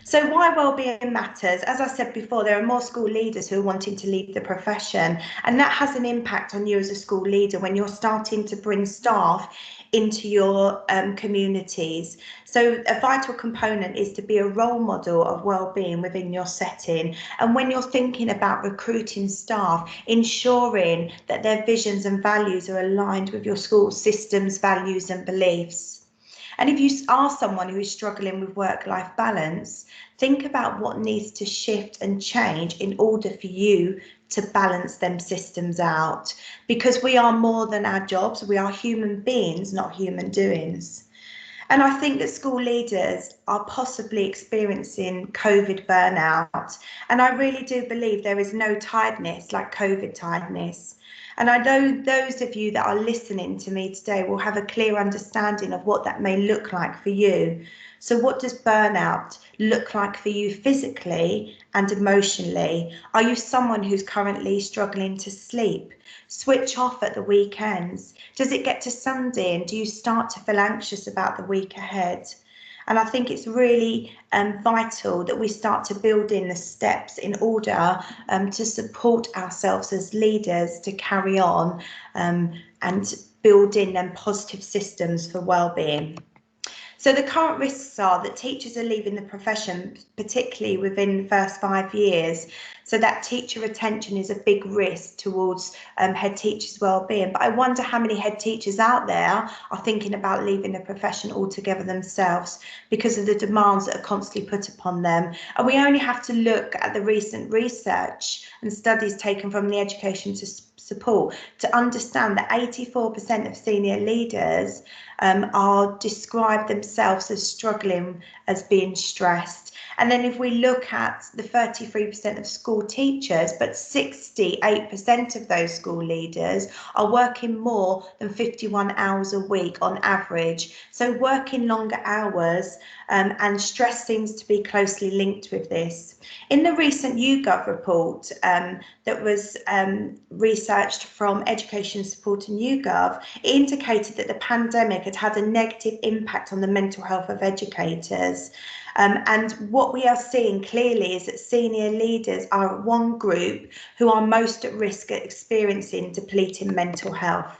So why wellbeing matters, as I said before, there are more school leaders who are wanting to leave the profession, and that has an impact on you as a school leader when you're starting to bring staff into your communities. So a vital component is to be a role model of wellbeing within your setting. And when you're thinking about recruiting staff, ensuring that their visions and values are aligned with your school system's values and beliefs. And if you are someone who is struggling with work-life balance, think about what needs to shift and change in order for you to balance them systems out. Because we are more than our jobs, we are human beings, not human doings. And I think that school leaders are possibly experiencing COVID burnout. And I really do believe there is no tiredness like COVID tiredness. And I know those of you that are listening to me today will have a clear understanding of what that may look like for you. So what does burnout look like for you physically and emotionally? Are you someone who's currently struggling to sleep? Switch off at the weekends? Does it get to Sunday and do you start to feel anxious about the week ahead? And I think it's really vital that we start to build in the steps in order to support ourselves as leaders to carry on and build in them positive systems for wellbeing. So the current risks are that teachers are leaving the profession, particularly within the first 5 years. So that teacher retention is a big risk towards head teachers' wellbeing. But I wonder how many head teachers out there are thinking about leaving the profession altogether themselves because of the demands that are constantly put upon them. And we only have to look at the recent research and studies taken from the Education to Support to understand that 84% of senior leaders are described themselves as struggling, as being stressed. And then if we look at the 33% of school teachers, but 68% of those school leaders are working more than 51 hours a week on average. So working longer hours and stress seems to be closely linked with this. In the recent YouGov report that was researched from Education Support and YouGov, it indicated that the pandemic had had a negative impact on the mental health of educators. And what we are seeing clearly is that senior leaders are one group who are most at risk at experiencing depleting mental health.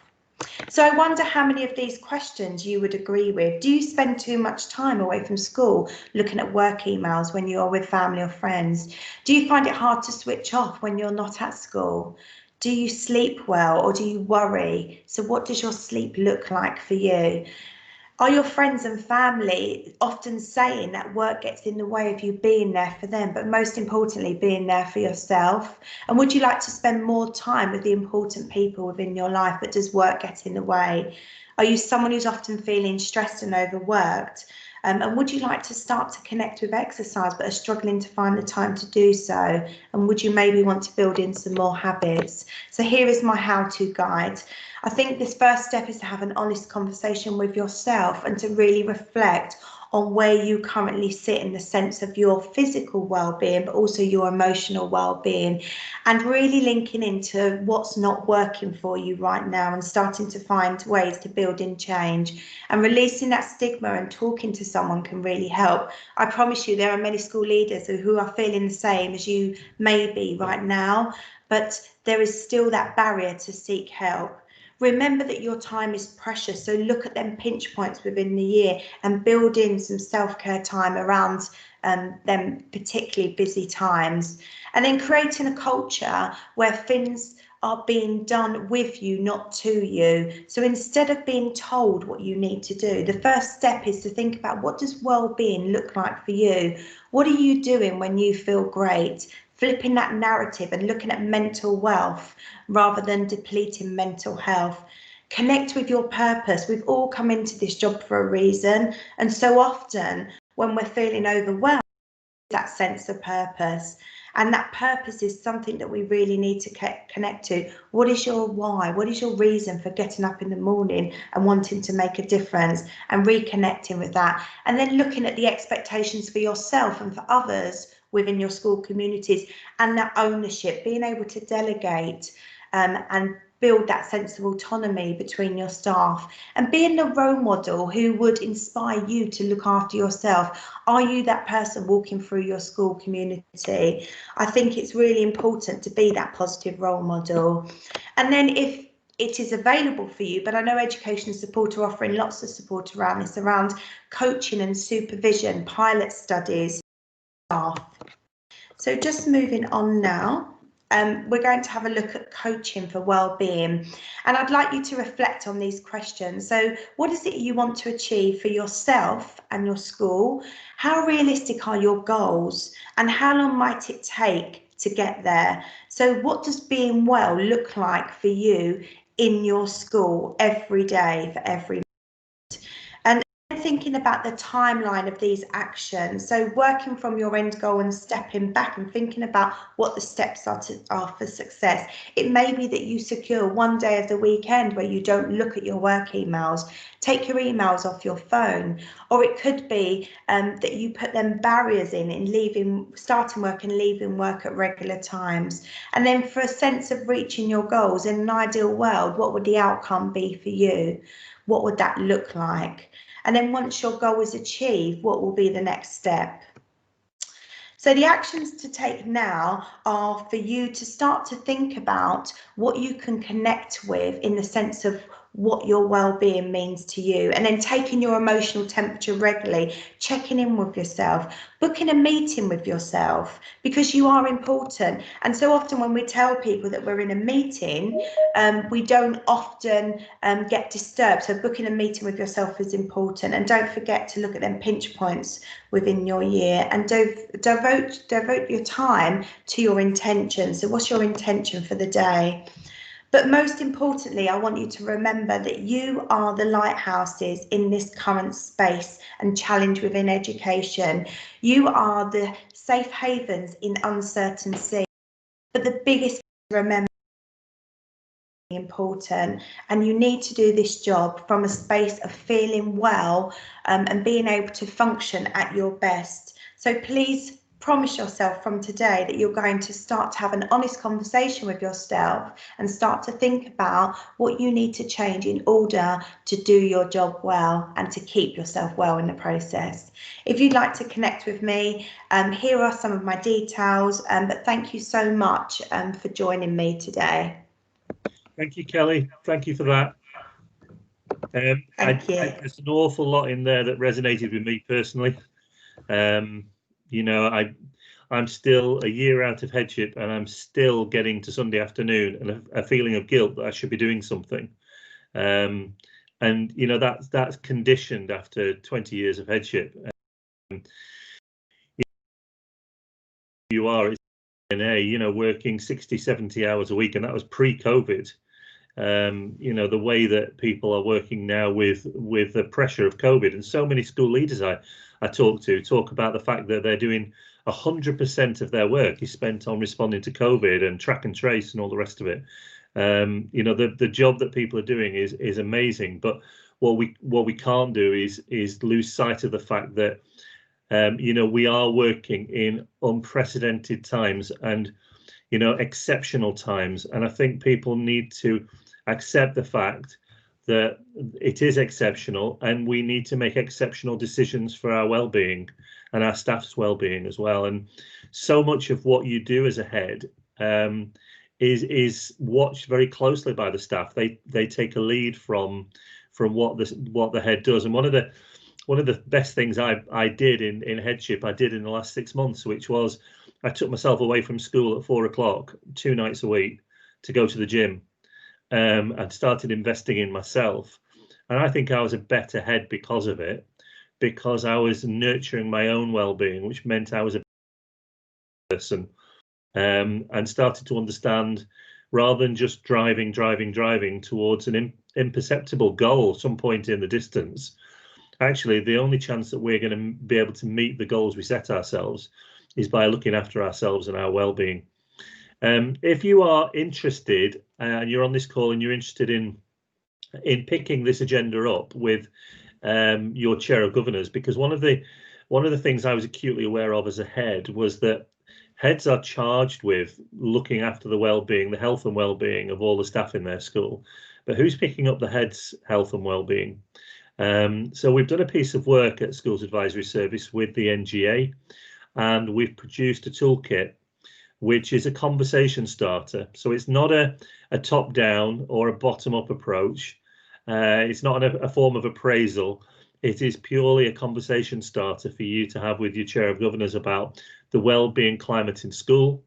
So I wonder how many of these questions you would agree with. Do you spend too much time away from school looking at work emails when you're with family or friends? Do you find it hard to switch off when you're not at school? Do you sleep well or do you worry? So what does your sleep look like for you? Are your friends and family often saying that work gets in the way of you being there for them, but most importantly, being there for yourself? And would you like to spend more time with the important people within your life, but does work get in the way? Are you someone who's often feeling stressed and overworked? And would you like to start to connect with exercise, but are struggling to find the time to do so? And would you maybe want to build in some more habits? So here is my how-to guide. I think this first step is to have an honest conversation with yourself and to really reflect on where you currently sit in the sense of your physical well-being, but also your emotional well-being, and really linking into what's not working for you right now and starting to find ways to build in change. And releasing that stigma and talking to someone can really help. I promise you there are many school leaders who are feeling the same as you may be right now, but there is still that barrier to seek help. Remember that your time is precious, so look at them pinch points within the year and build in some self-care time around them particularly busy times. And then creating a culture where things are being done with you, not to you. So instead of being told what you need to do, the first step is to think about, what does well-being look like for you? What are you doing when you feel great? Flipping that narrative and looking at mental wealth rather than depleting mental health. Connect with your purpose. We've all come into this job for a reason, and so often when we're feeling overwhelmed, that sense of purpose, and that purpose is something that we really need to connect to. What is your why? What is your reason for getting up in the morning and wanting to make a difference, and reconnecting with that, and then looking at the expectations for yourself and for others within your school communities, and that ownership, being able to delegate and build that sense of autonomy between your staff, and being the role model who would inspire you to look after yourself. Are you that person walking through your school community? I think it's really important to be that positive role model. And then if it is available for you, but I know Education Support are offering lots of support around this, around coaching and supervision, pilot studies. So just moving on now, we're going to have a look at coaching for wellbeing, and I'd like you to reflect on these questions. So what is it you want to achieve for yourself and your school? How realistic are your goals, and how long might it take to get there? So what does being well look like for you in your school every day, for every minute? And then thinking about the timeline of these actions. So working from your end goal and stepping back and thinking about what the steps are for success. It may be that you secure one day of the weekend where you don't look at your work emails, take your emails off your phone, or it could be that you put them barriers in starting work and leaving work at regular times. And then for a sense of reaching your goals in an ideal world, what would the outcome be for you? What would that look like? And then once your goal is achieved, what will be the next step? So the actions to take now are for you to start to think about what you can connect with in the sense of what your well-being means to you, and then taking your emotional temperature regularly, checking in with yourself, booking a meeting with yourself, because you are important. And so often when we tell people that we're in a meeting, we don't often get disturbed. So booking a meeting with yourself is important, and don't forget to look at them pinch points within your year, and devote your time to your intention. So what's your intention for the day? But most importantly, I want you to remember that you are the lighthouses in this current space and challenge within education. You are the safe havens in uncertain seas. But the biggest thing to remember is important, and you need to do this job from a space of feeling well and being able to function at your best. So please promise yourself from today that you're going to start to have an honest conversation with yourself and start to think about what you need to change in order to do your job well and to keep yourself well in the process. If you'd like to connect with me, here are some of my details, but thank you so much for joining me today. Thank you, Kelly. Thank you for that. Thank you. There's an awful lot in there that resonated with me personally. You know, I'm still a year out of headship, and I'm still getting to Sunday afternoon and a feeling of guilt that I should be doing something. And you know, that's conditioned after 20 years of headship. You are, you know, working 60, 70 hours a week, and that was pre-COVID. You know, the way that people are working now with the pressure of COVID, and so many school leaders I talk about the fact that they're doing 100% of their work is spent on responding to COVID and track and trace and all the rest of it. You know, the job that people are doing is amazing, but what we can't do is lose sight of the fact that you know, we are working in unprecedented times and, you know, exceptional times, and I think people need to accept the fact that it is exceptional, and we need to make exceptional decisions for our well-being and our staff's well-being as well. And so much of what you do as a head is watched very closely by the staff. They take a lead from what the head does. And one of the best things I did in headship, I did in the last 6 months, which was I took myself away from school at 4 o'clock 2 nights a week to go to the gym. And started investing in myself, and I think I was a better head because of it, because I was nurturing my own well-being, which meant I was a person, and started to understand, rather than just driving towards an imperceptible goal some point in the distance, actually the only chance that we're going to be able to meet the goals we set ourselves is by looking after ourselves and our well-being. If you are interested and you're on this call and you're interested in picking this agenda up with your chair of governors, because one of the things I was acutely aware of as a head was that heads are charged with looking after the well-being, the health and well-being of all the staff in their school, but who's picking up the head's health and well-being? So we've done a piece of work at Schools Advisory Service with the NGA, and we've produced a toolkit which is a conversation starter. So it's not a top-down or a bottom-up approach. It's not a form of appraisal. It is purely a conversation starter for you to have with your chair of governors about the well-being climate in school,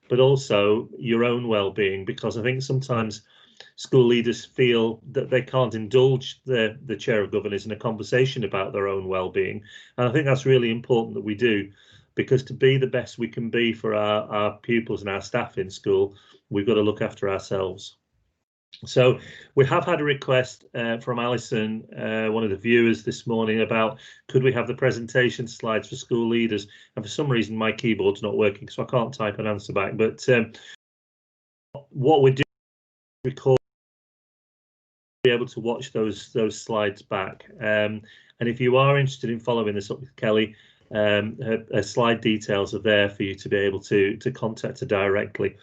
but also your own well-being, because I think sometimes school leaders feel that they can't indulge the chair of governors in a conversation about their own well-being. And I think that's really important that we do, because to be the best we can be for our pupils and our staff in school, we've got to look after ourselves. So we have had a request from Alison, one of the viewers this morning, about could we have the presentation slides for school leaders, and for some reason my keyboard's not working, so I can't type an answer back. But what we're doing is record, be able to watch those slides back, and if you are interested in following this up with Kelly, her slide details are there for you to be able to contact her directly.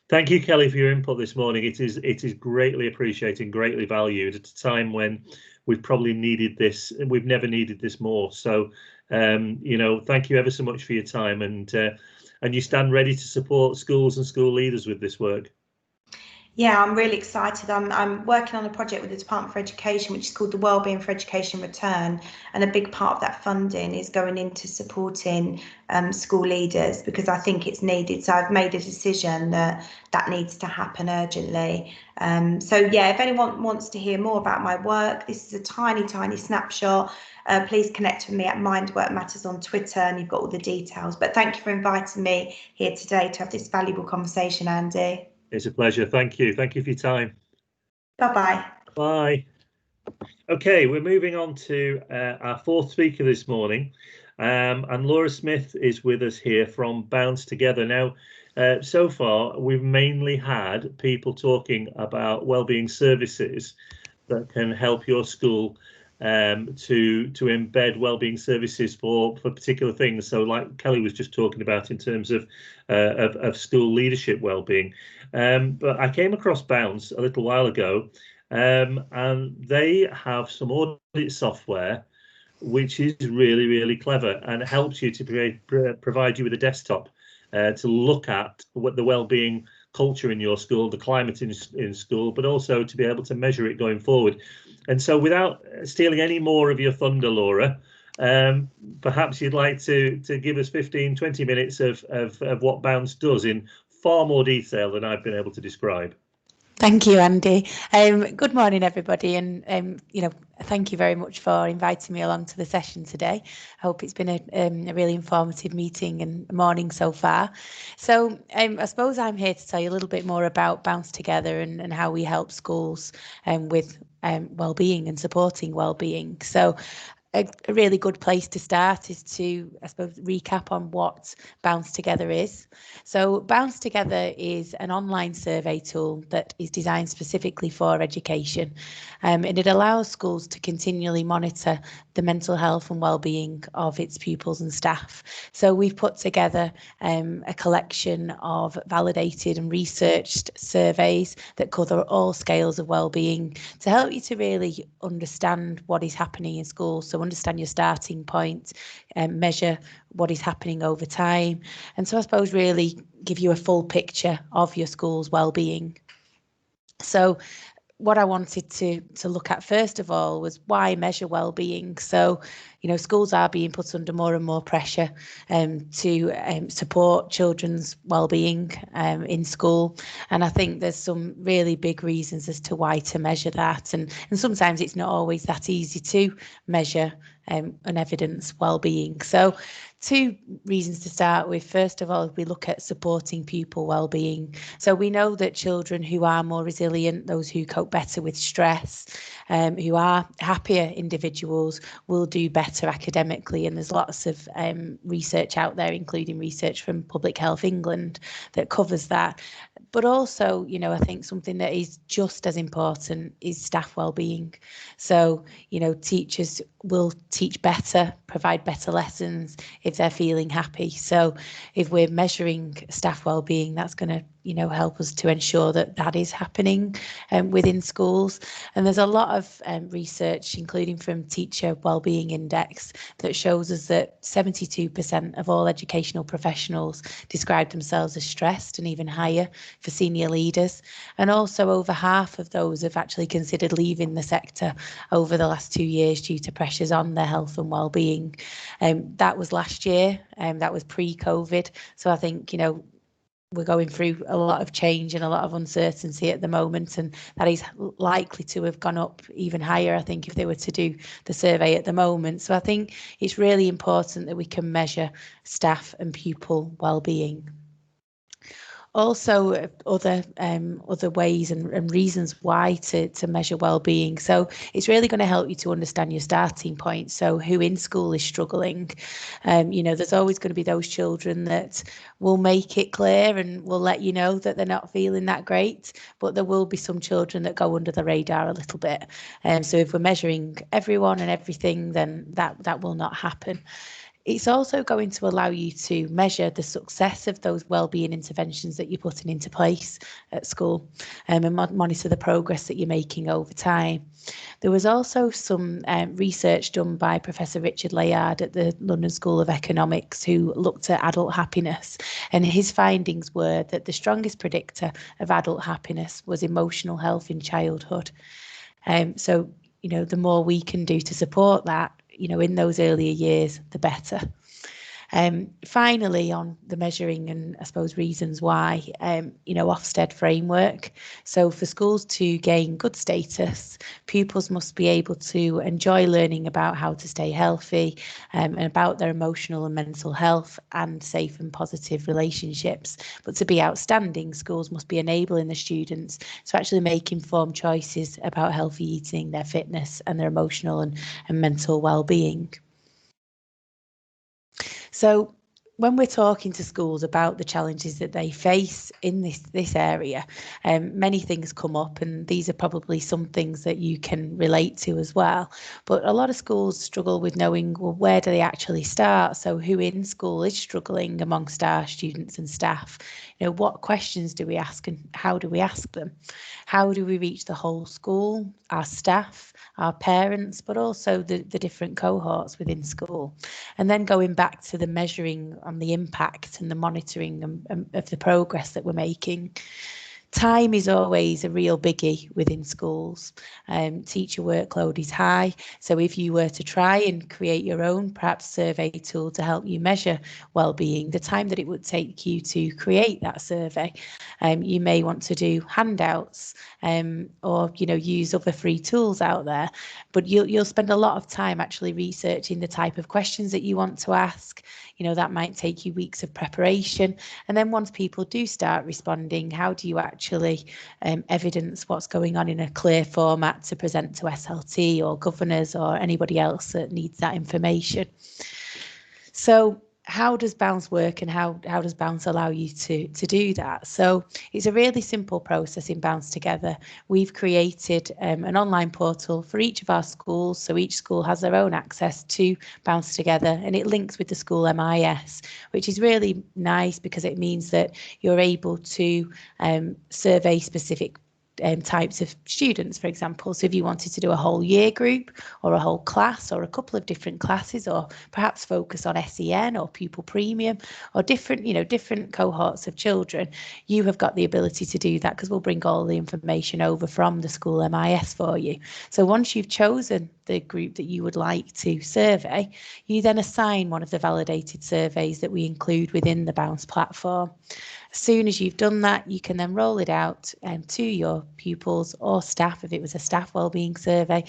Thank you, Kelly, for your input this morning. It is greatly appreciated, greatly valued at a time when we've probably needed this. We've never needed this more. So, you know, thank you ever so much for your time, and you stand ready to support schools and school leaders with this work. Yeah, I'm really excited. I'm working on a project with the Department for Education, which is called the Wellbeing for Education Return, and a big part of that funding is going into supporting school leaders, because I think it's needed. So I've made a decision that needs to happen urgently. So yeah, if anyone wants to hear more about my work, this is a tiny snapshot. Please connect with me at Mind Work Matters on Twitter, and you've got all the details. But thank you for inviting me here today to have this valuable conversation, Andy. It's a pleasure. Thank you. Thank you for your time. Bye-bye. Bye. Okay, we're moving on to our fourth speaker this morning. And Laura Smith is with us here from Bounce Together. Now, so far, we've mainly had people talking about wellbeing services that can help your school to embed wellbeing services for particular things. So like Kelly was just talking about in terms of school leadership wellbeing. But I came across Bounce a little while ago, and they have some audit software which is really, really clever and helps you to provide you with a desktop to look at what the wellbeing culture in your school, the climate in school, but also to be able to measure it going forward. And so without stealing any more of your thunder, Laura, perhaps you'd like to give us 15-20 minutes of what Bounce does in far more detail than I've been able to describe. Thank you, Andy. Good morning, everybody, and you know, thank you very much for inviting me along to the session today. I hope it's been a really informative meeting and morning so far. So I suppose I'm here to tell you a little bit more about Bounce Together and how we help schools with wellbeing and supporting wellbeing. So a really good place to start is to, I suppose, recap on what Bounce Together is. So Bounce Together is an online survey tool that is designed specifically for education, and it allows schools to continually monitor the mental health and wellbeing of its pupils and staff. So we've put together a collection of validated and researched surveys that cover all scales of wellbeing to help you to really understand what is happening in schools. So understand your starting point and measure what is happening over time. And so I suppose really give you a full picture of your school's wellbeing. So what I wanted to look at first of all was why measure wellbeing. So, you know, schools are being put under more and more pressure to support children's wellbeing in school. And I think there's some really big reasons as to why to measure that. And sometimes it's not always that easy to measure and evidence wellbeing. So two reasons to start with. First of all, we look at supporting pupil wellbeing. So we know that children who are more resilient, those who cope better with stress, who are happier individuals, will do better academically. And there's lots of research out there, including research from Public Health England, that covers that. But also, you know, I think something that is just as important is staff wellbeing. So, you know, teachers will teach better, provide better lessons if they're feeling happy. So if we're measuring staff wellbeing, that's going to, you know, help us to ensure that that is happening within schools. And there's a lot of research, including from Teacher Wellbeing Index, that shows us that 72% of all educational professionals describe themselves as stressed, and even higher for senior leaders. And also over half of those have actually considered leaving the sector over the last 2 years due to pressures on their health and wellbeing. That was last year, that was pre-COVID. So I think, you know, we're going through a lot of change and a lot of uncertainty at the moment, and that is likely to have gone up even higher, I think, if they were to do the survey at the moment. So I think it's really important that we can measure staff and pupil wellbeing. also other ways and reasons why to measure well-being. So it's really going to help you to understand your starting point. So who in school is struggling? There's always going to be those children that will make it clear and will let you know that they're not feeling that great, but there will be some children that go under the radar a little bit. So if we're measuring everyone and everything, then that will not happen. It's also going to allow you to measure the success of those wellbeing interventions that you're putting into place at school, and monitor the progress that you're making over time. There was also some research done by Professor Richard Layard at the London School of Economics, who looked at adult happiness, and his findings were that the strongest predictor of adult happiness was emotional health in childhood. So the more we can do to support that, in those earlier years, the better. Finally, on the measuring and I suppose reasons why, Ofsted framework. So for schools to gain good status, pupils must be able to enjoy learning about how to stay healthy, and about their emotional and mental health and safe and positive relationships. But to be outstanding, schools must be enabling the students to actually make informed choices about healthy eating, their fitness and their emotional and mental well-being. So when we're talking to schools about the challenges that they face in this area, many things come up, and these are probably some things that you can relate to as well. But a lot of schools struggle with knowing, well, where do they actually start? So who in school is struggling amongst our students and staff? What questions do we ask and how do we ask them? How do we reach the whole school, our staff, our parents, but also the different cohorts within school? And then going back to the measuring on the impact and the monitoring of the progress that we're making. Time is always a real biggie within schools. Teacher workload is high. So if you were to try and create your own perhaps survey tool to help you measure well-being, the time that it would take you to create that survey, you may want to do handouts, or use other free tools out there. But you'll spend a lot of time actually researching the type of questions that you want to ask. That might take you weeks of preparation. And then once people do start responding, how do you actually evidence what's going on in a clear format to present to SLT or governors or anybody else that needs that information? So how does Bounce work, and how does Bounce allow you to do that? So it's a really simple process in Bounce Together. We've created an online portal for each of our schools, so each school has their own access to Bounce Together, and it links with the school MIS, which is really nice because it means that you're able to survey specific types of students, for example. So if you wanted to do a whole year group or a whole class or a couple of different classes, or perhaps focus on SEN or pupil premium or different cohorts of children, you have got the ability to do that because we'll bring all the information over from the school MIS for you. So once you've chosen the group that you would like to survey, you then assign one of the validated surveys that we include within the Bounce platform. As soon as you've done that, you can then roll it out to your pupils or staff if it was a staff wellbeing survey,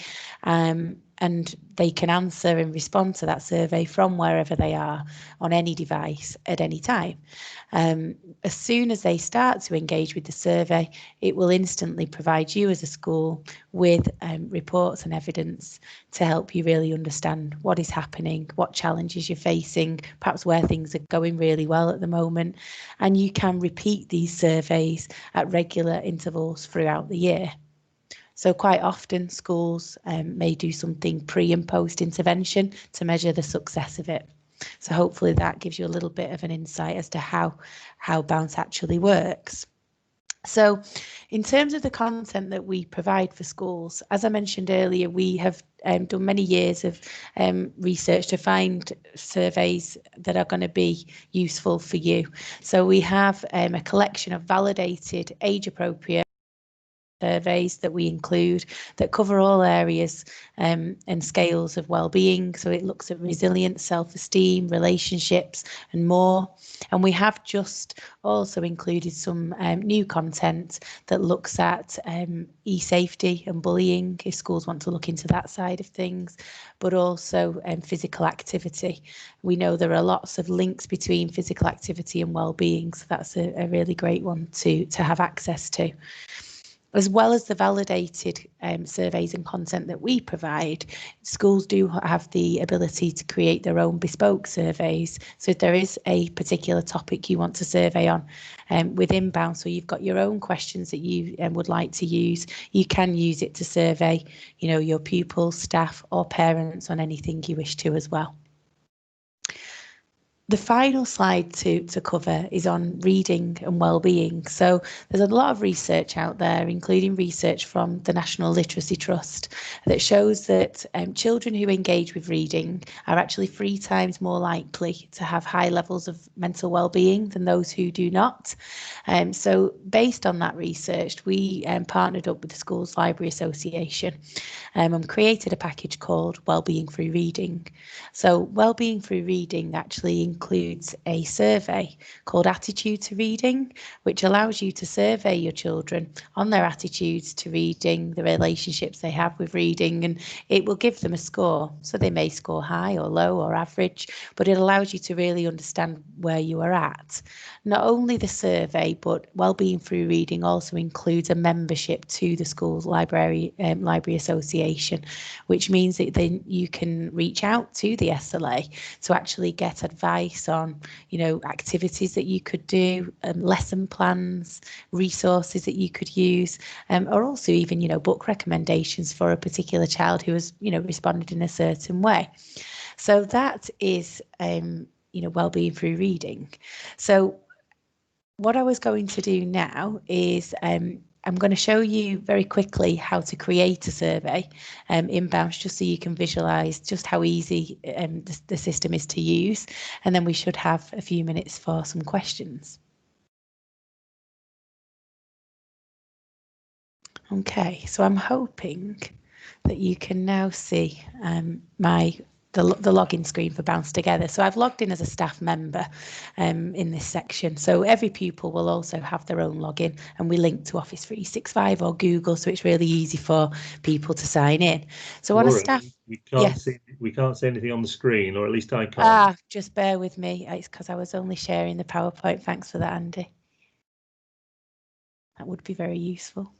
and they can answer and respond to that survey from wherever they are on any device at any time. As soon as they start to engage with the survey, it will instantly provide you as a school with reports and evidence to help you really understand what is happening, what challenges you're facing, perhaps where things are going really well at the moment. And you can repeat these surveys at regular intervals throughout the year. So quite often schools may do something pre and post intervention to measure the success of it. So hopefully that gives you a little bit of an insight as to how Bounce actually works. So in terms of the content that we provide for schools, as I mentioned earlier, we have done many years of research to find surveys that are going to be useful for you. So we have a collection of validated, age-appropriate surveys that we include that cover all areas and scales of well-being. So it looks at resilience, self-esteem, relationships and more. And we have just also included some new content that looks at e-safety and bullying, if schools want to look into that side of things, but also physical activity. We know there are lots of links between physical activity and well-being, so that's a really great one to have access to. As well as the validated surveys and content that we provide, schools do have the ability to create their own bespoke surveys. So if there is a particular topic you want to survey on within Bounce, or you've got your own questions that you would like to use, you can use it to survey, your pupils, staff or parents on anything you wish to as well. The final slide to cover is on reading and well-being. So there's a lot of research out there, including research from the National Literacy Trust, that shows that children who engage with reading are actually 3 times more likely to have high levels of mental well-being than those who do not. So based on that research, we partnered up with the Schools Library Association and created a package called Wellbeing Through Reading. So Wellbeing Through Reading actually includes a survey called Attitude to Reading, which allows you to survey your children on their attitudes to reading, the relationships they have with reading, and it will give them a score. So they may score high or low or average, but it allows you to really understand where you are at. Not only the survey, but Wellbeing Through Reading also includes a membership to the Schools Library Association, which means that then you can reach out to the SLA to actually get advice on, activities that you could do, lesson plans, resources that you could use, or also even, book recommendations for a particular child who has, responded in a certain way. So that is, Wellbeing Through Reading. So what I was going to do now is I'm going to show you very quickly how to create a survey in Bounce, just so you can visualize just how easy the system is to use. And then we should have a few minutes for some questions. Okay, so I'm hoping that you can now see the login screen for Bounce Together. So I've logged in as a staff member in this section. So every pupil will also have their own login, and we link to Office 365 or Google, so it's really easy for people to sign in. So Laura, on a staff, we can't see anything on the screen, or at least I can't. Just bear with me. It's because I was only sharing the PowerPoint. Thanks for that, Andy. That would be very useful.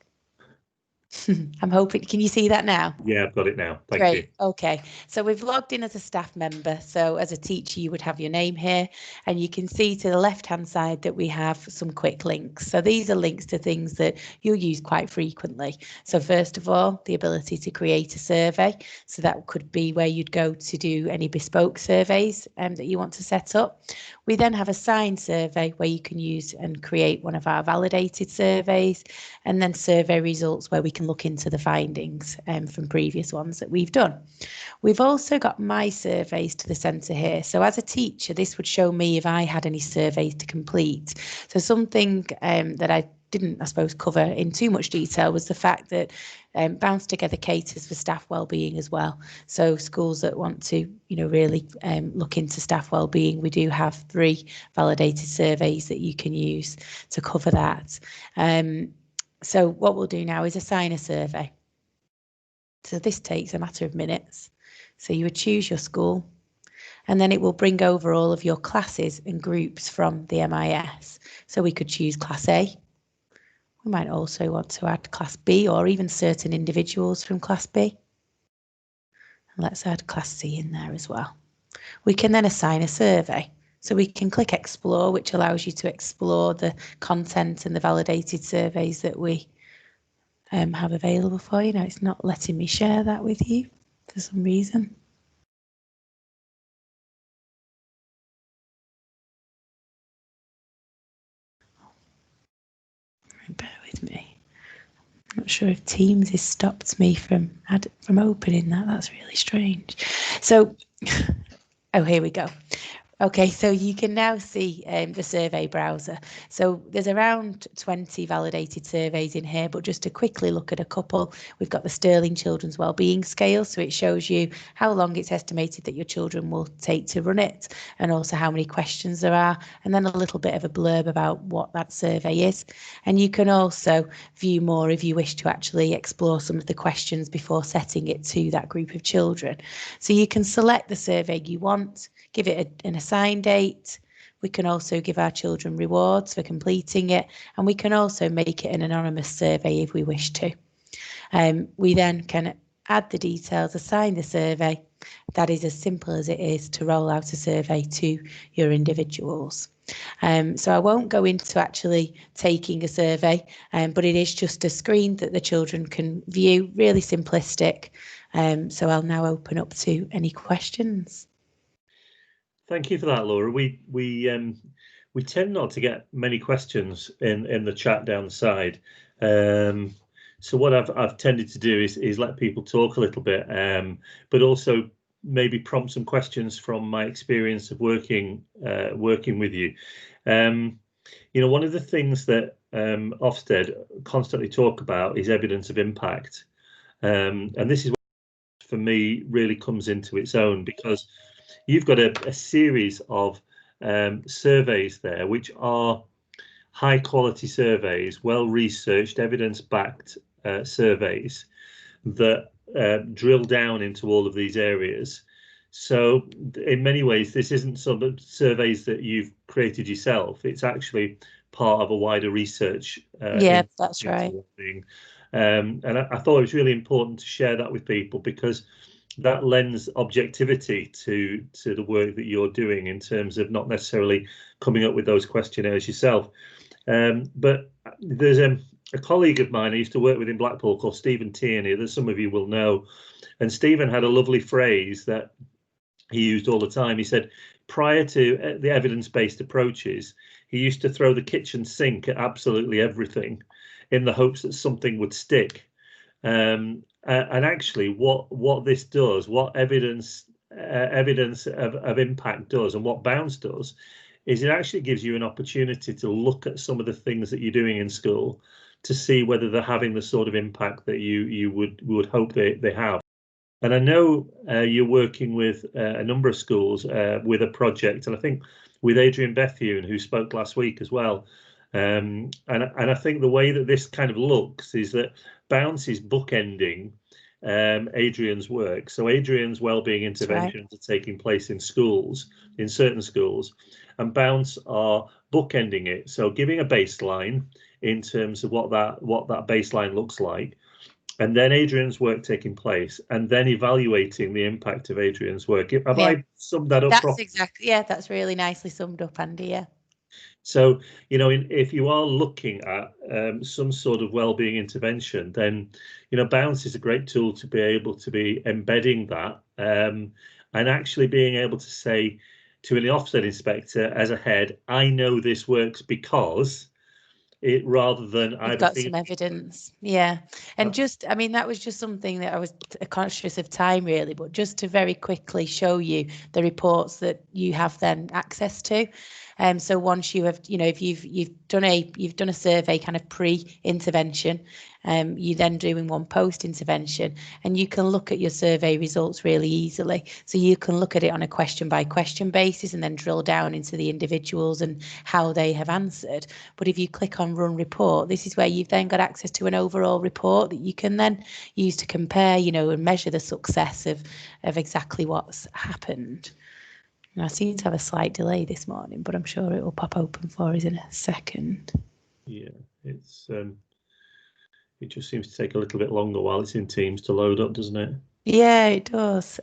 I'm hoping, can you see that now? Yeah, I've got it now. Thank you. Okay, so we've logged in as a staff member. So as a teacher, you would have your name here, and you can see to the left-hand side that we have some quick links. So these are links to things that you'll use quite frequently. So first of all, the ability to create a survey. So that could be where you'd go to do any bespoke surveys that you want to set up. We then have a signed survey where you can use and create one of our validated surveys, and then survey results where we can look into the findings from previous ones that we've done. We've also got my surveys to the centre here. So as a teacher, this would show me if I had any surveys to complete. So something that I didn't, I suppose, cover in too much detail was the fact that Bounce Together caters for staff wellbeing as well. So schools that want to, really look into staff wellbeing, we do have 3 validated surveys that you can use to cover that. So what we'll do now is assign a survey. So this takes a matter of minutes. So you would choose your school, and then it will bring over all of your classes and groups from the MIS. So we could choose Class A. We might also want to add Class B, or even certain individuals from Class B. And let's add Class C in there as well. We can then assign a survey. So we can click Explore, which allows you to explore the content and the validated surveys that we have available for you. Now it's not letting me share that with you for some reason. Bear with me. I'm not sure if Teams has stopped me from opening that. That's really strange. So, oh, here we go. Okay, so you can now see the survey browser. So there's around 20 validated surveys in here, but just to quickly look at a couple, we've got the Sterling Children's Wellbeing Scale. So it shows you how long it's estimated that your children will take to run it, and also how many questions there are, and then a little bit of a blurb about what that survey is. And you can also view more if you wish to actually explore some of the questions before setting it to that group of children. So you can select the survey you want, give it an assigned date. We can also give our children rewards for completing it, and we can also make it an anonymous survey if we wish to. We then can add the details, assign the survey. That is as simple as it is to roll out a survey to your individuals. So I won't go into actually taking a survey, but it is just a screen that the children can view, really simplistic. So I'll now open up to any questions. Thank you for that, Laura. We tend not to get many questions in the chat down the side. So what I've tended to do is let people talk a little bit, but also maybe prompt some questions from my experience of working with you. You know, one of the things that Ofsted constantly talk about is evidence of impact, and this is what for me really comes into its own, because you've got a series of surveys there, which are high quality surveys, well researched, evidence backed surveys that drill down into all of these areas. So in many ways, this isn't some surveys that you've created yourself. It's actually part of a wider research. Yeah, that's right. And I thought it was really important to share that with people, because that lends objectivity to the work that you're doing in terms of not necessarily coming up with those questionnaires yourself. But there's a colleague of mine I used to work with in Blackpool called Stephen Tierney, that some of you will know. And Stephen had a lovely phrase that he used all the time. He said, prior to the evidence-based approaches, he used to throw the kitchen sink at absolutely everything in the hopes that something would stick. And actually, what this does, what evidence of impact does, and what Bounce does, is it actually gives you an opportunity to look at some of the things that you're doing in school to see whether they're having the sort of impact that you would hope they have. And I know you're working with a number of schools with a project, and I think with Adrian Bethune, who spoke last week as well. And I think the way that this kind of looks is that Bounce is bookending Adrian's work. So Adrian's wellbeing interventions are taking place in schools, in certain schools, and Bounce are bookending it. So giving a baseline in terms of what that baseline looks like, and then Adrian's work taking place, and then evaluating the impact of Adrian's work. Have I summed that up That's properly? exactly, yeah, that's really nicely summed up, Andy. Yeah. So, you know, if you are looking at some sort of wellbeing intervention, then, you know, Bounce is a great tool to be able to be embedding that and actually being able to say to an Ofsted inspector as a head, I know this works because it, rather than I've got some evidence. Yeah. And just, I mean, that was just something that I was conscious of time really, but just to very quickly show you the reports that you have then access to. So once you have, you know, if you've done a survey kind of pre-intervention, you then doing one post-intervention, and you can look at your survey results really easily. So you can look at it on a question by question basis and then drill down into the individuals and how they have answered. But if you click on Run Report, this is where you've then got access to an overall report that you can then use to compare, you know, and measure the success of exactly what's happened. I seem to have a slight delay this morning, but I'm sure it will pop open for us in a second. Yeah, it's it just seems to take a little bit longer while it's in Teams to load up, doesn't it? Yeah, it does.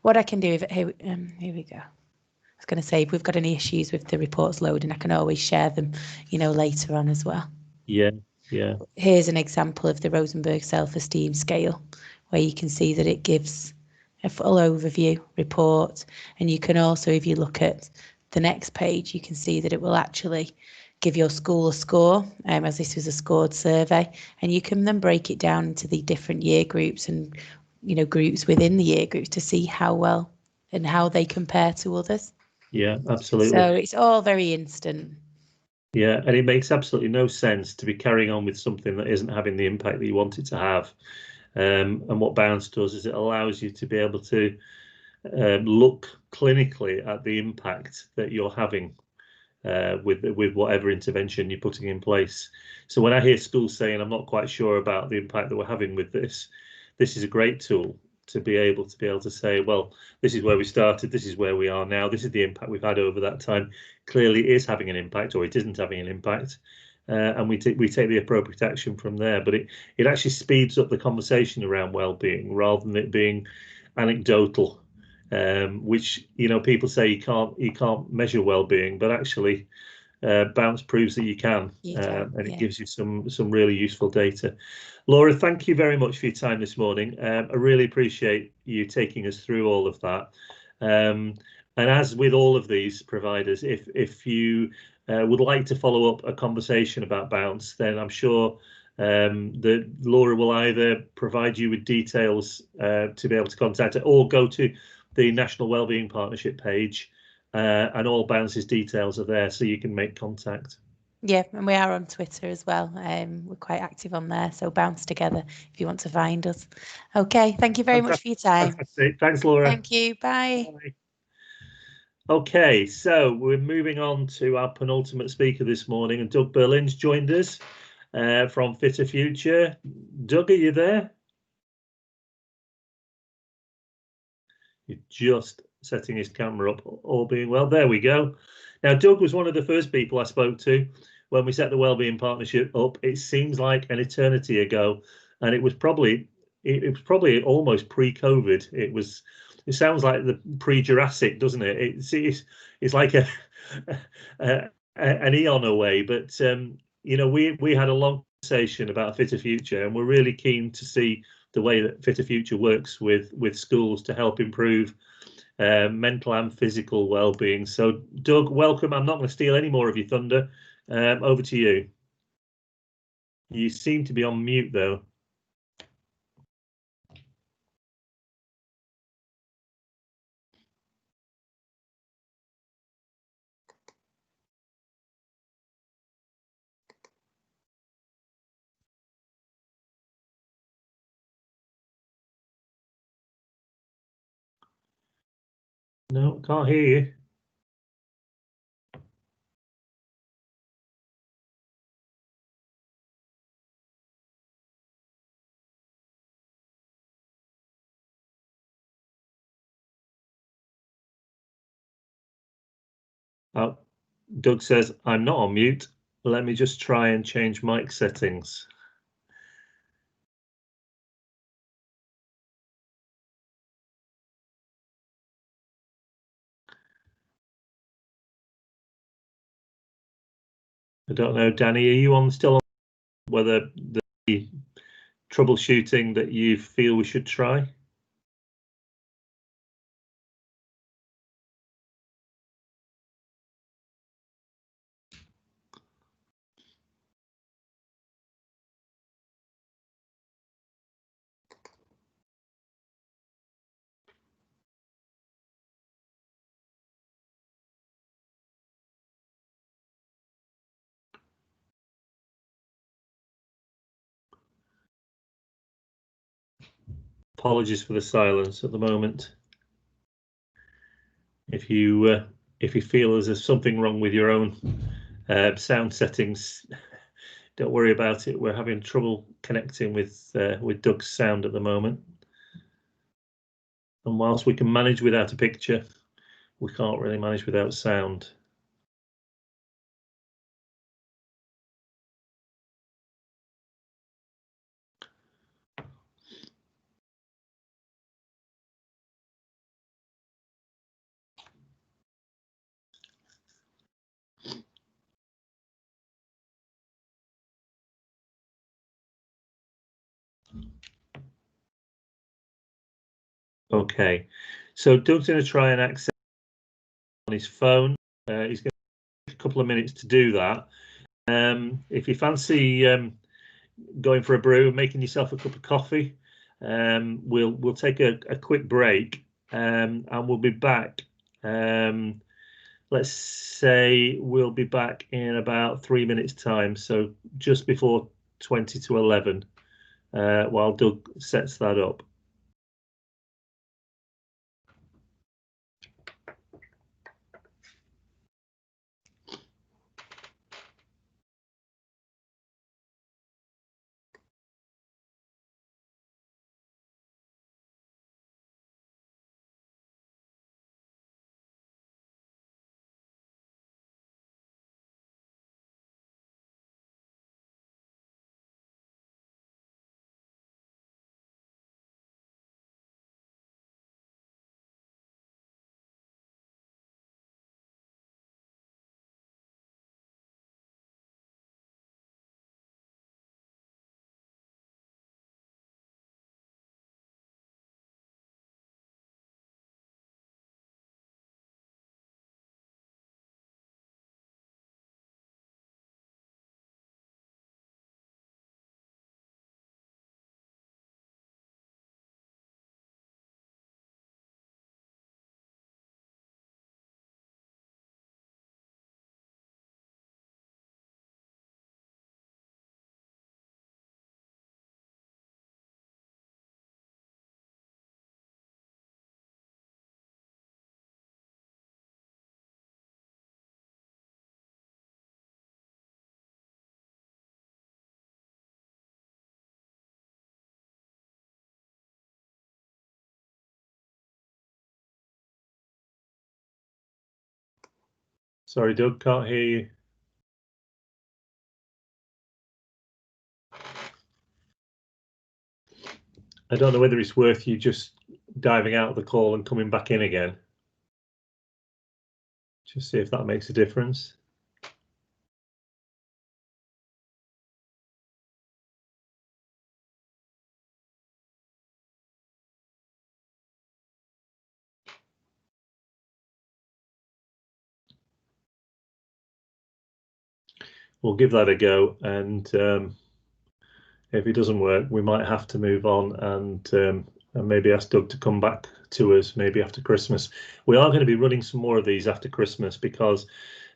What I can do, here we go. I was going to say, if we've got any issues with the reports loading, I can always share them, you know, later on as well. Yeah, yeah. Here's an example of the Rosenberg self-esteem scale, where you can see that it gives a full overview report, and you can also, if you look at the next page, you can see that it will actually give your school a score, as this was a scored survey, and you can then break it down into the different year groups and, you know, groups within the year groups to see how well and how they compare to others. Yeah, absolutely. So it's all very instant. Yeah, and it makes absolutely no sense to be carrying on with something that isn't having the impact that you want it to have. And what Bounce does is it allows you to be able to look clinically at the impact that you're having with whatever intervention you're putting in place. So when I hear schools saying, I'm not quite sure about the impact that we're having with this is a great tool to be able to say, well, this is where we started, this is where we are now, this is the impact we've had over that time. Clearly it is having an impact, or it isn't having an impact, and we take the appropriate action from there. But it actually speeds up the conversation around well-being rather than it being anecdotal, which, you know, people say you can't measure well-being, but actually Bounce proves that you can, and it gives you some really useful data. Laura, thank you very much for your time this morning. I really appreciate you taking us through all of that. And as with all of these providers, if you would like to follow up a conversation about Bounce, then I'm sure that Laura will either provide you with details to be able to contact it, or go to the National Wellbeing Partnership page, and all Bounce's details are there, so you can make contact. Yeah, and we are on Twitter as well. We're quite active on there, so Bounce Together if you want to find us. Okay, thank you very much for your time. Fantastic. Thanks, Laura. Thank you. Bye. Bye. Okay, so we're moving on to our penultimate speaker this morning, and Doug Berlin's joined us from Fitter Future. Doug, are you there? You're just setting his camera up, all being well. There we go. Now, Doug was one of the first people I spoke to when we set the Wellbeing Partnership up. It seems like an eternity ago, and it was probably almost pre-COVID. It sounds like the pre-Jurassic, doesn't it? It's like an eon away. But you know, we had a long conversation about a Fitter Future, and we're really keen to see the way that Fitter Future works with schools to help improve mental and physical well-being. So, Doug, welcome. I'm not going to steal any more of your thunder. Over to you. You seem to be on mute, though. No, can't hear you. Oh, Doug says, I'm not on mute. Let me just try and change mic settings. I don't know, Danny, are you still on whether the troubleshooting that you feel we should try? Apologies for the silence at the moment. If you feel there's something wrong with your own sound settings, don't worry about it. We're having trouble connecting with Doug's sound at the moment, and whilst we can manage without a picture, we can't really manage without sound. Okay, so Doug's going to try and access on his phone. He's going to take a couple of minutes to do that. If you fancy going for a brew, making yourself a cup of coffee, we'll take a quick break, and we'll be back let's say we'll be back in about 3 minutes time, so just before 20 to 11, while Doug sets that up. Sorry, Doug, can't hear you. I don't know whether it's worth you just diving out of the call and coming back in again. Just see if that makes a difference. We'll give that a go, and if it doesn't work, we might have to move on and maybe ask Doug to come back to us maybe after Christmas. We are going to be running some more of these after Christmas because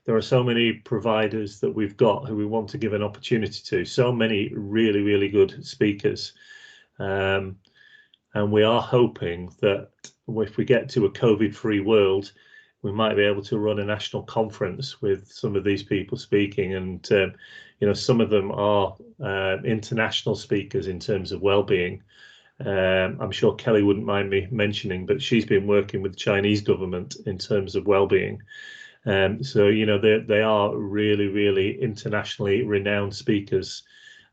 there are so many providers that we've got who we want to give an opportunity to, so many really, really good speakers. And we are hoping that if we get to a COVID-free world, we might be able to run a national conference with some of these people speaking. And, you know, some of them are international speakers in terms of well-being. I'm sure Kelly wouldn't mind me mentioning, but she's been working with the Chinese government in terms of well-being. So, you know, they are really, really internationally renowned speakers.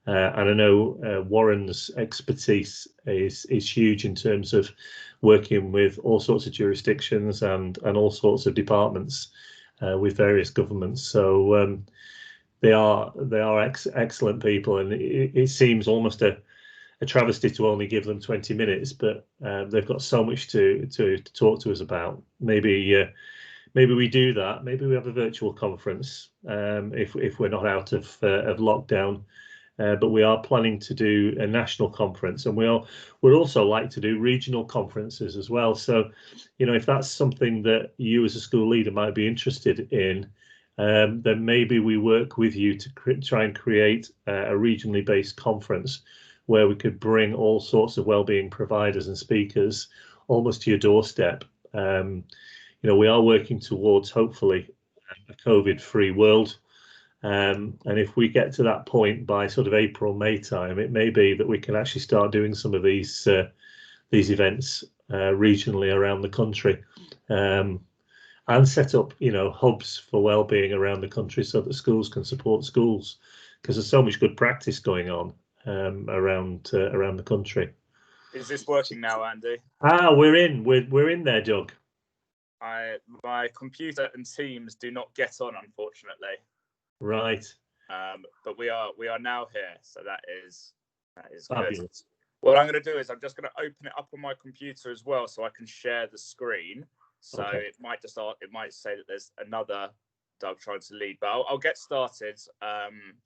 And I know Warren's expertise is huge in terms of working with all sorts of jurisdictions and all sorts of departments with various governments. So they are excellent people, and it seems almost a travesty to only give them 20 minutes, but they've got so much to talk to us about. Maybe we do that. Maybe we have a virtual conference if we're not out of lockdown. But we are planning to do a national conference, and we'd also like to do regional conferences as well. So, you know, if that's something that you as a school leader might be interested in, then maybe we work with you to try and create a regionally based conference where we could bring all sorts of wellbeing providers and speakers almost to your doorstep. You know, we are working towards hopefully a COVID-free world. And if we get to that point by sort of April, May time, it may be that we can actually start doing some of these events regionally around the country, and set up, you know, hubs for wellbeing around the country so that schools can support schools, because there's so much good practice going on around the country. Is this working now, Andy? We're in there, Doug. My computer and Teams do not get on, unfortunately. Right. But we are now here, so that is Fabulous. good. What I'm going to do is I'm just going to open it up on my computer as well, so I can share the screen. So okay. It might say that there's another Doug trying to lead, but I'll get started.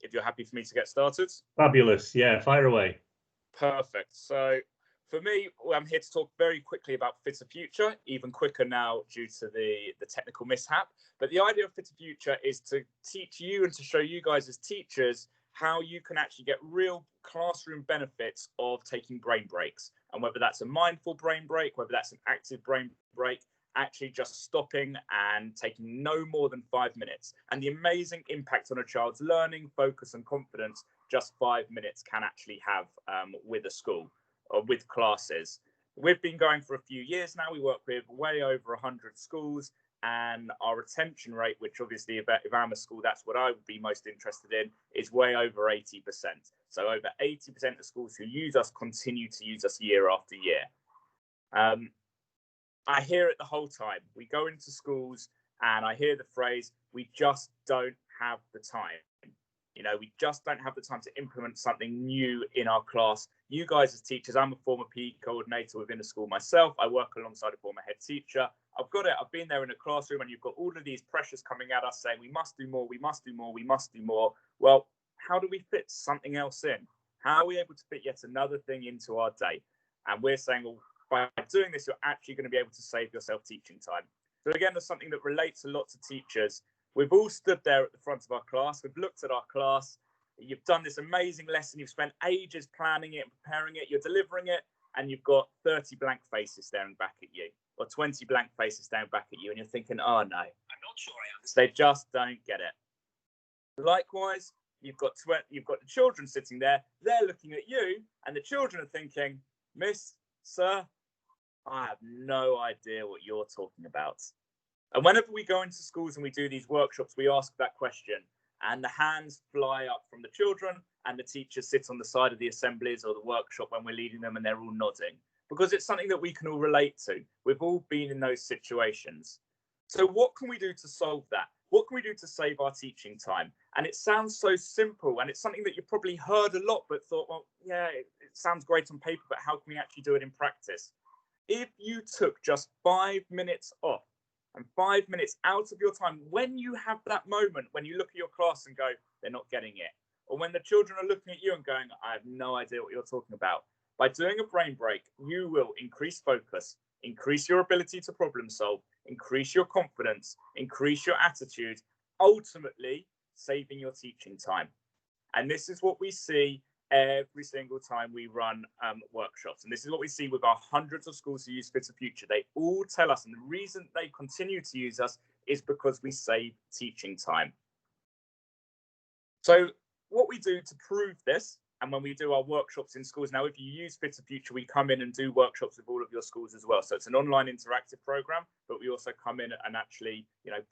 If you're happy for me to get started. Fabulous. Yeah, fire away. Perfect. So For me, I'm here to talk very quickly about Fitter Future, even quicker now due to the technical mishap. But the idea of Fitter Future is to teach you and to show you guys as teachers how you can actually get real classroom benefits of taking brain breaks. And whether that's a mindful brain break, whether that's an active brain break, actually just stopping and taking no more than 5 minutes. And the amazing impact on a child's learning, focus and confidence just 5 minutes can actually have with a school or with classes. We've been going for a few years now. We work with way over 100 schools, and our retention rate, which obviously if I'm a school, that's what I would be most interested in, is way over 80%. So over 80% of schools who use us continue to use us year after year. I hear it the whole time. We go into schools and I hear the phrase, we just don't have the time. You know, we just don't have the time to implement something new in our class. You guys as teachers, I'm a former PE coordinator within a school myself. I work alongside a former head teacher. I've got it. I've been there in a classroom and you've got all of these pressures coming at us saying, we must do more, we must do more, we must do more. Well, how do we fit something else in? How are we able to fit yet another thing into our day? And we're saying, well, by doing this, you're actually going to be able to save yourself teaching time. So again, there's something that relates a lot to teachers. We've all stood there at the front of our class. We've looked at our class. You've done this amazing lesson. You've spent ages planning it and preparing it. You're delivering it. And you've got 30 blank faces staring back at you, or 20 blank faces staring back at you. And you're thinking, oh, no, I'm not sure I understand. They just don't get it. Likewise, you've got the children sitting there. They're looking at you. And the children are thinking, Miss, Sir, I have no idea what you're talking about. And whenever we go into schools and we do these workshops, we ask that question and the hands fly up from the children and the teachers sit on the side of the assemblies or the workshop when we're leading them and they're all nodding because it's something that we can all relate to. We've all been in those situations. So what can we do to solve that? What can we do to save our teaching time? And it sounds so simple and it's something that you've probably heard a lot but thought, well, yeah, it sounds great on paper, but how can we actually do it in practice? If you took just 5 minutes off, and 5 minutes out of your time, when you have that moment, when you look at your class and go, they're not getting it, or when the children are looking at you and going, I have no idea what you're talking about. By doing a brain break, you will increase focus, increase your ability to problem solve, increase your confidence, increase your attitude, ultimately saving your teaching time. And this is what we see every single time we run workshops. And this is what we see with our hundreds of schools who use Fitter Future. They all tell us, and the reason they continue to use us is because we save teaching time. So what we do to prove this, and when we do our workshops in schools, now if you use Fitter Future, we come in and do workshops with all of your schools as well. So it's an online interactive program, but we also come in and actually,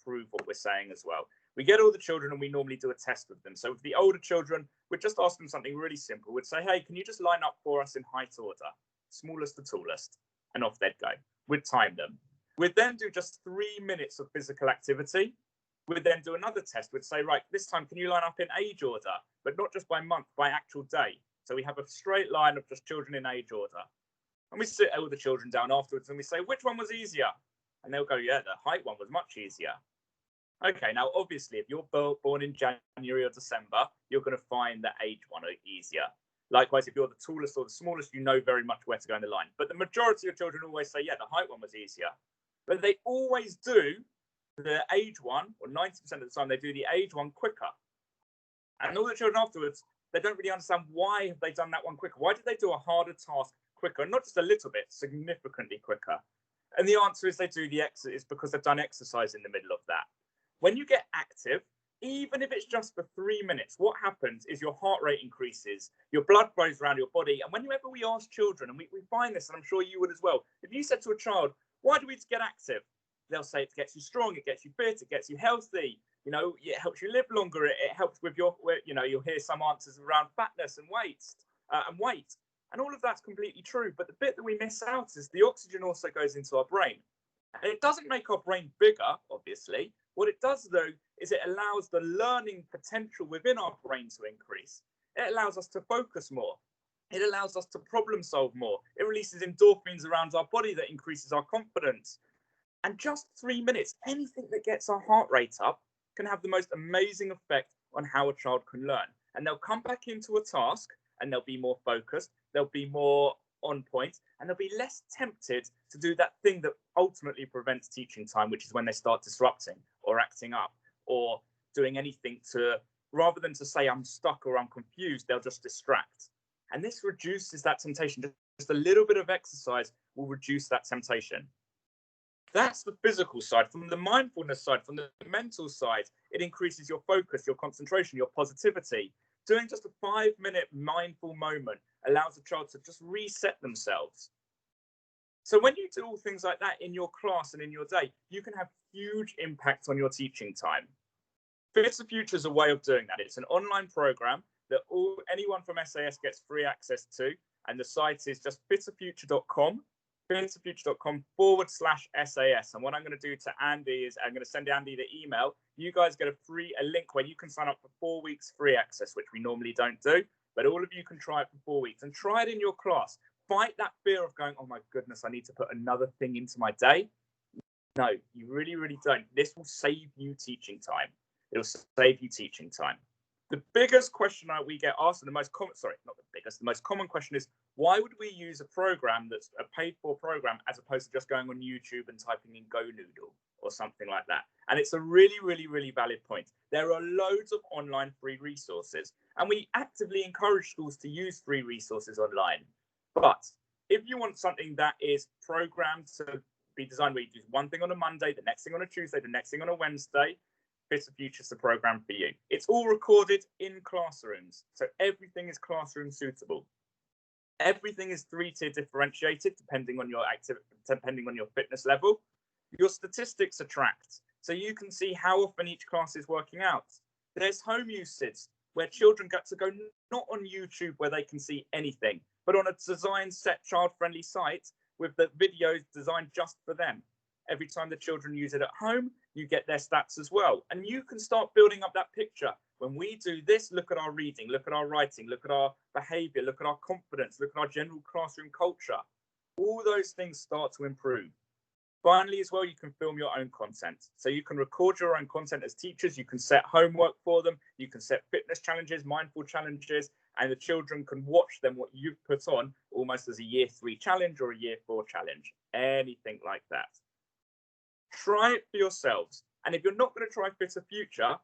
prove what we're saying as well. We get all the children and we normally do a test with them. So with the older children, we'd just ask them something really simple. We'd say, hey, can you just line up for us in height order, smallest to tallest, and off they'd go. We'd time them. We'd then do just 3 minutes of physical activity. We'd then do another test. We'd say, right, this time, can you line up in age order, but not just by month, by actual day. So we have a straight line of just children in age order. And we sit all the children down afterwards and we say, which one was easier? And they'll go, yeah, the height one was much easier. Okay, now obviously, if you're born in January or December, you're going to find the age one easier. Likewise, if you're the tallest or the smallest, you know very much where to go in the line. But the majority of children always say, yeah, the height one was easier. But they always do the age one, or 90% of the time, they do the age one quicker. And all the children afterwards, they don't really understand why have they done that one quicker. Why did they do a harder task quicker? Not just a little bit, significantly quicker. And the answer is they do the exercise because they've done exercise in the middle of that. When you get active, even if it's just for 3 minutes, what happens is your heart rate increases, your blood flows around your body. And whenever we ask children, and we find this, and I'm sure you would as well, if you said to a child, why do we get active? They'll say it gets you strong, it gets you fit, it gets you healthy, it helps you live longer, it helps with you'll hear some answers around fatness and weight. And all of that's completely true. But the bit that we miss out is the oxygen also goes into our brain. And it doesn't make our brain bigger, obviously. What it does, though, is it allows the learning potential within our brain to increase. It allows us to focus more. It allows us to problem solve more. It releases endorphins around our body that increases our confidence. And just 3 minutes, anything that gets our heart rate up can have the most amazing effect on how a child can learn. And they'll come back into a task and they'll be more focused. They'll be more on point, and they'll be less tempted to do that thing that ultimately prevents teaching time, which is when they start disrupting or acting up or doing anything rather than to say I'm stuck or I'm confused, they'll just distract. And this reduces that temptation. Just a little bit of exercise will reduce that temptation. That's the physical side. From the mindfulness side, from the mental side, it increases your focus, your concentration, your positivity. Doing just a 5-minute mindful moment allows a child to just reset themselves. So when you do all things like that in your class and in your day, you can have huge impact on your teaching time. Fit to Future is a way of doing that. It's an online program that anyone from SAS gets free access to, and the site is just fittofuture.com. fittofuture.com/SAS. And what I'm going to do to Andy is I'm going to send Andy the email. You guys get a link where you can sign up for 4 weeks free access, which we normally don't do. But all of you can try it for 4 weeks and try it in your class. Fight that fear of going, oh my goodness, I need to put another thing into my day. No, you really, really don't. This will save you teaching time. It'll save you teaching time. The biggest question that we get asked, and the most common, the most common question is, why would we use a program that's a paid for program as opposed to just going on YouTube and typing in Go Noodle or something like that? And it's a really, really, really valid point. There are loads of online free resources, and we actively encourage schools to use free resources online. But if you want something that is programmed to be designed where you do one thing on a Monday, the next thing on a Tuesday, the next thing on a Wednesday, Fit to Future is the program for you. It's all recorded in classrooms, so everything is classroom suitable. Everything is 3-tier differentiated depending on your fitness level. Your statistics are tracked, so you can see how often each class is working out. There's home usage where children get to go not on YouTube where they can see anything, but on a design set child-friendly site with the videos designed just for them. Every time the children use it at home, you get their stats as well. And you can start building up that picture. When we do this, look at our reading, look at our writing, look at our behavior, look at our confidence, look at our general classroom culture. All those things start to improve. Finally, as well, you can film your own content. So you can record your own content as teachers. You can set homework for them. You can set fitness challenges, mindful challenges, and the children can watch them, what you've put on, almost as a year 3 challenge or a year 4 challenge, anything like that. Try it for yourselves. And if you're not going to try Fit to Future,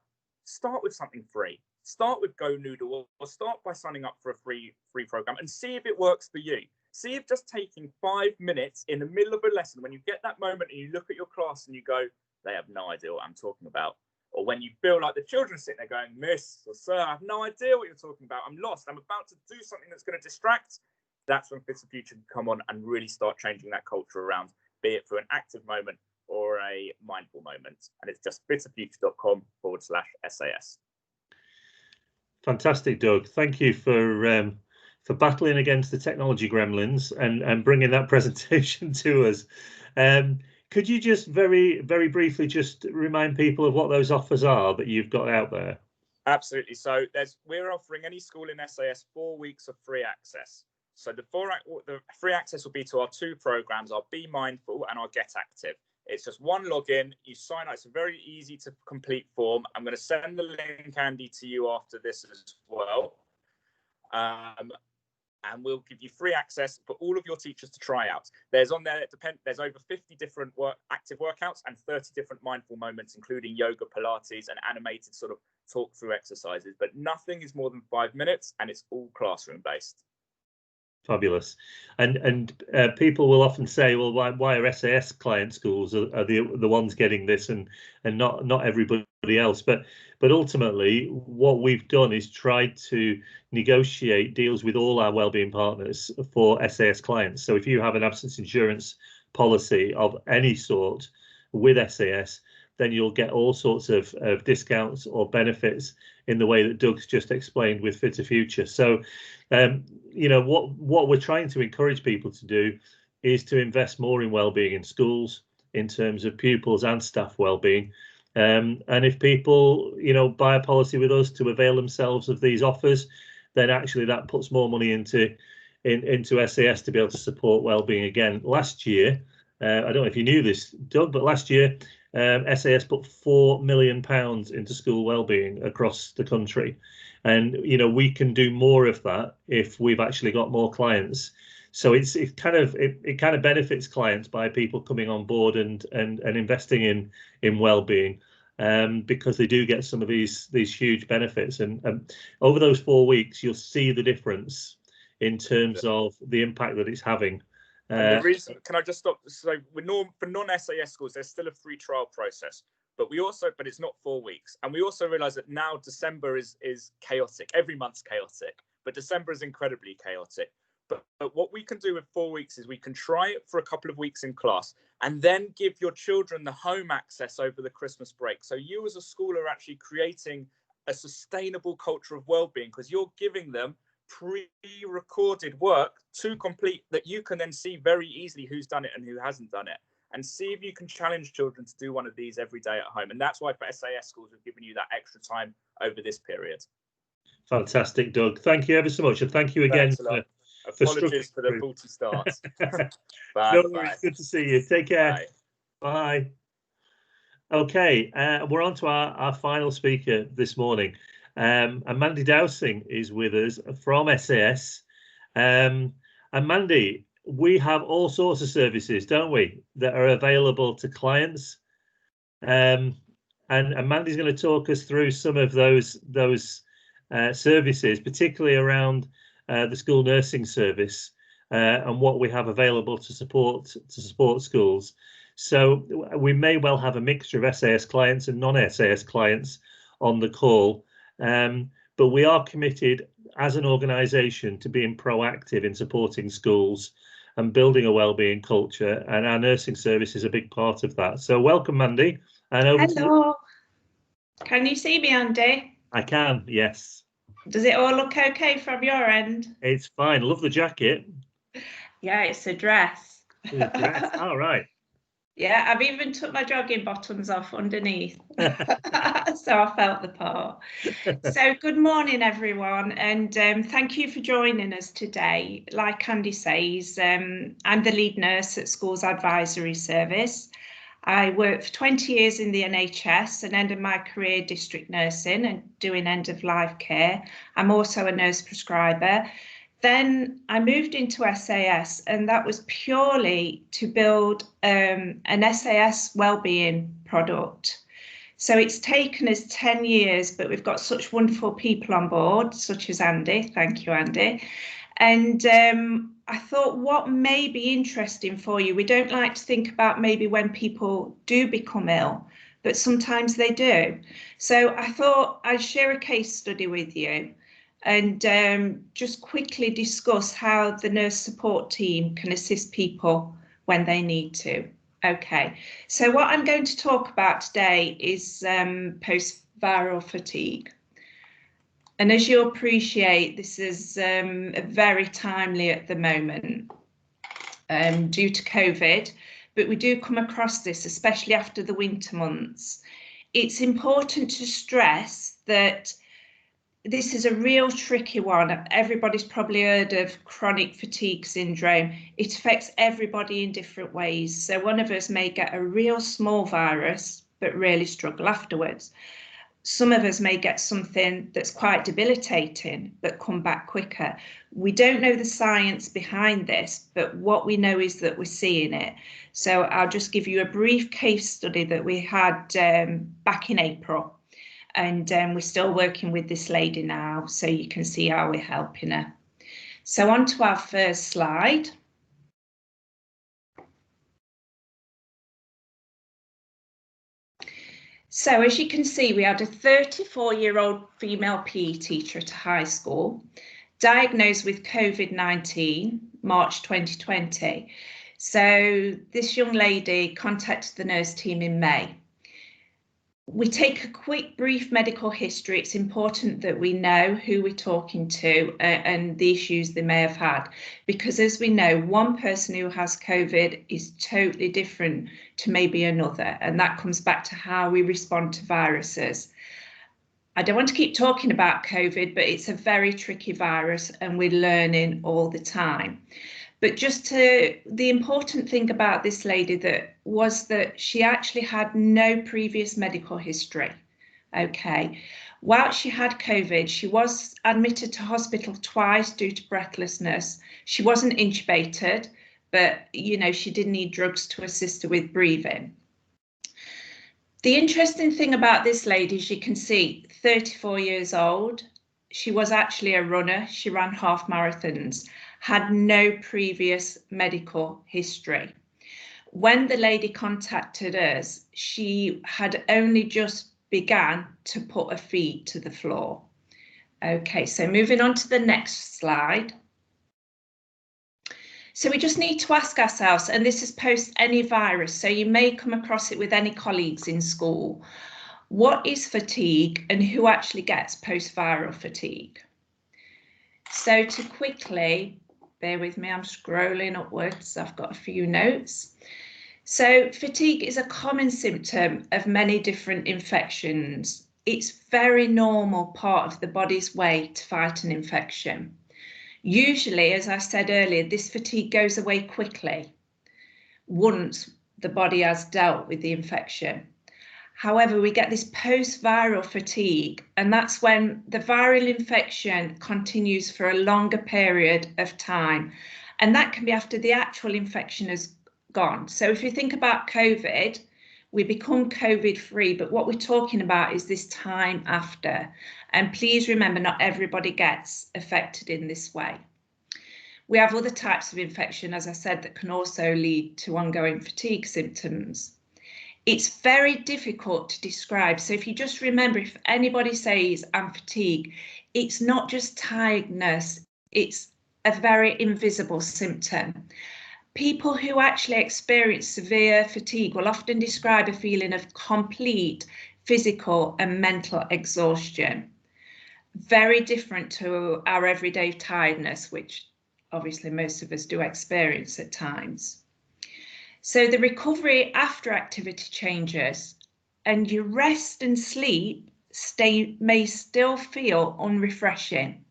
start with something free. Start with Go Noodle, or start by signing up for a free program and see if it works for you. See if just taking 5 minutes in the middle of a lesson, when you get that moment and you look at your class and you go, they have no idea what I'm talking about. Or when you feel like the children sitting there going, Miss or Sir, I have no idea what you're talking about. I'm lost. I'm about to do something that's going to distract. That's when Fit to Future can come on and really start changing that culture around, be it for an active moment or a mindful moment. And it's just fittofuture.com/SAS. Fantastic, Doug. Thank you for battling against the technology gremlins and bringing that presentation to us. Could you just very, very briefly just remind people of what those offers are that you've got out there? Absolutely. So we're offering any school in SAS 4 weeks of free access. So the free access will be to our 2 programs, our Be Mindful and our Get Active. It's just one login. You sign up. It's a very easy to complete form. I'm going to send the link, Andy, to you after this as well. And we'll give you free access for all of your teachers to try out. There's there's over 50 different active workouts and 30 different mindful moments, including yoga, Pilates, and animated sort of talk through exercises. But nothing is more than 5 minutes, and it's all classroom based. Fabulous. And people will often say, well, why are SAS client schools are the ones getting this and not everybody else? But ultimately, what we've done is tried to negotiate deals with all our wellbeing partners for SAS clients. So if you have an absence insurance policy of any sort with SAS, then you'll get all sorts of discounts or benefits in the way that Doug's just explained with Fit to Future. So, what we're trying to encourage people to do is to invest more in wellbeing in schools in terms of pupils and staff wellbeing. And if people, buy a policy with us to avail themselves of these offers, then actually that puts more money into SAS to be able to support wellbeing again. Last year, I don't know if you knew this, Doug, but last year, SAS put £4 million into school wellbeing across the country. And, we can do more of that if we've actually got more clients. So it kind of benefits clients by people coming on board and investing in well-being, because they do get some of these huge benefits, and over those 4 weeks you'll see the difference in terms of the impact that it's having. And the reason, can I just stop? So for non-SAS schools, there's still a free trial process, but it's not 4 weeks. And we also realise that now December is chaotic. Every month's chaotic, but December is incredibly chaotic. But what we can do with 4 weeks is we can try it for a couple of weeks in class and then give your children the home access over the Christmas break. So you as a school are actually creating a sustainable culture of well-being, because you're giving them pre-recorded work to complete that you can then see very easily who's done it and who hasn't done it, and see if you can challenge children to do one of these every day at home. And that's why for SAS schools we've given you that extra time over this period. Fantastic, Doug. Thank you ever so much, and thank you again apologies for the faulty start. Bye. No worries. Good to see you. Take care. Bye. Okay, we're on to our final speaker this morning. And Mandy Dowsing is with us from SAS. And Mandy, we have all sorts of services, don't we, that are available to clients. And Mandy's going to talk us through some of those services, particularly around the school nursing service, and what we have available to support schools. So we may well have a mixture of SAS clients and non-SAS clients on the call, but we are committed as an organisation to being proactive in supporting schools and building a wellbeing culture, and our nursing service is a big part of that. So welcome, Mandy. And over to you. Can you see me, Andy? I can, yes. Does it all look okay from your end? It's fine. Love the jacket. Yeah, it's a dress. All right. Yeah, I've even took my jogging bottoms off underneath. So I felt the part. So good morning, everyone, and thank you for joining us today. Like Andy says, I'm the lead nurse at Schools Advisory Service. I worked for 20 years in the NHS and ended my career district nursing and doing end-of-life care. I'm also a nurse prescriber. Then I moved into SAS, and that was purely to build an SAS wellbeing product. So it's taken us 10 years, but we've got such wonderful people on board, such as Andy. Thank you, Andy. And I thought what may be interesting for you, we don't like to think about maybe when people do become ill, but sometimes they do. So I thought I'd share a case study with you and just quickly discuss how the nurse support team can assist people when they need to. Okay, so what I'm going to talk about today is post-viral fatigue. And as you'll appreciate, this is very timely at the moment due to COVID, but we do come across this, especially after the winter months. It's important to stress that this is a real tricky one. Everybody's probably heard of chronic fatigue syndrome. It affects everybody in different ways. So one of us may get a real small virus, but really struggle afterwards. Some of us may get something that's quite debilitating, but come back quicker. We don't know the science behind this, but what we know is that we're seeing it. So I'll just give you a brief case study that we had back in April. And we're still working with this lady now, so you can see how we're helping her. So on to our first slide. So as you can see, we had a 34-year-old female PE teacher at a high school, diagnosed with COVID-19, March 2020. So this young lady contacted the nurse team in May. We take a quick, brief medical history. It's important that we know who we're talking to and the issues they may have had, because as we know, one person who has COVID is totally different to maybe another, and that comes back to how we respond to viruses. I don't want to keep talking about COVID, but it's a very tricky virus and we're learning all the time. But the important thing about this lady was that she actually had no previous medical history, Okay. While she had COVID, she was admitted to hospital twice due to breathlessness. She wasn't intubated, but she did need drugs to assist her with breathing. The interesting thing about this lady is you can see 34 years old. She was actually a runner. She ran half marathons, had no previous medical history. When the lady contacted us, she had only just began to put her feet to the floor. Okay, so moving on to the next slide. So we just need to ask ourselves, and this is post any virus, so you may come across it with any colleagues in school. What is fatigue and who actually gets post-viral fatigue? So to quickly, bear with me, I'm scrolling upwards, I've got a few notes. So fatigue is a common symptom of many different infections. It's very normal part of the body's way to fight an infection. Usually, as I said earlier, this fatigue goes away quickly once the body has dealt with the infection. However, we get this post-viral fatigue, and that's when the viral infection continues for a longer period of time. And that can be after the actual infection has gone. So if you think about COVID, we become COVID-free, but what we're talking about is this time after. And please remember, not everybody gets affected in this way. We have other types of infection, as I said, that can also lead to ongoing fatigue symptoms. It's very difficult to describe. So if you just remember, if anybody says I'm fatigued, it's not just tiredness, it's a very invisible symptom. People who actually experience severe fatigue will often describe a feeling of complete physical and mental exhaustion. Very different to our everyday tiredness, which obviously most of us do experience at times. So the recovery after activity changes and your rest and sleep may still feel unrefreshing.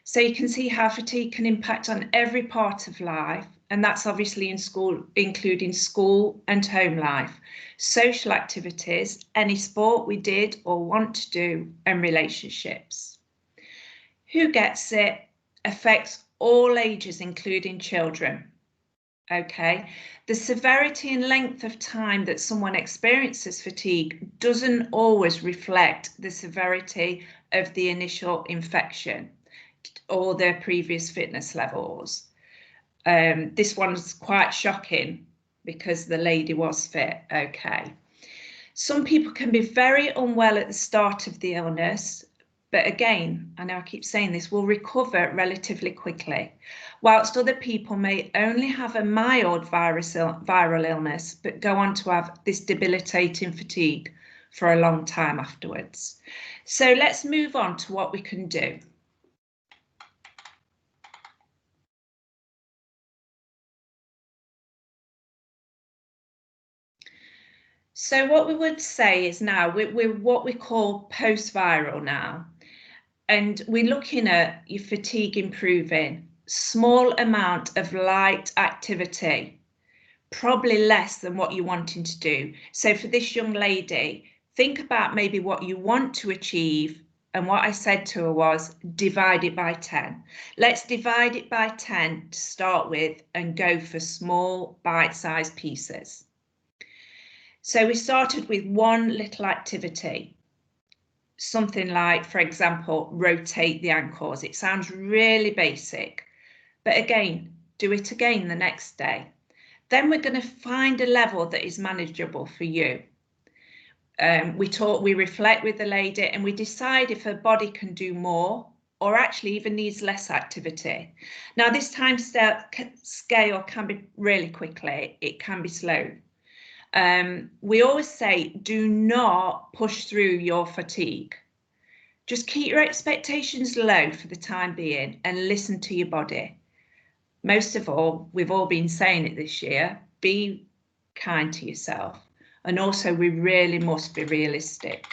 So you can see how fatigue can impact on every part of life, and that's obviously in school, including school and home life, social activities, any sport we did or want to do, and relationships. Who gets it affects all ages, including children. Okay, the severity and length of time that someone experiences fatigue doesn't always reflect the severity of the initial infection or their previous fitness levels. This one's quite shocking because the lady was fit. Okay, some people can be very unwell at the start of the illness, but again, I know I keep saying this, will recover relatively quickly, whilst other people may only have a mild viral illness, but go on to have this debilitating fatigue for a long time afterwards. So let's move on to what we can do. So what we would say is now we're what we call post-viral now, and we're looking at your fatigue improving, small amount of light activity, probably less than what you're wanting to do. So for this young lady, think about maybe what you want to achieve, and what I said to her was divide it by 10. Let's divide it by 10 to start with and go for small bite-sized pieces. So we started with one little activity, something like, for example, rotate the ankles. It sounds really basic, but again, do it again the next day. Then we're going to find a level that is manageable for you. We reflect with the lady and we decide if her body can do more or actually even needs less activity. Now, this time scale can be really quickly, it can be slow. We always say, do not push through your fatigue. Just keep your expectations low for the time being and listen to your body. Most of all, we've all been saying it this year, be kind to yourself. And also, we really must be realistic.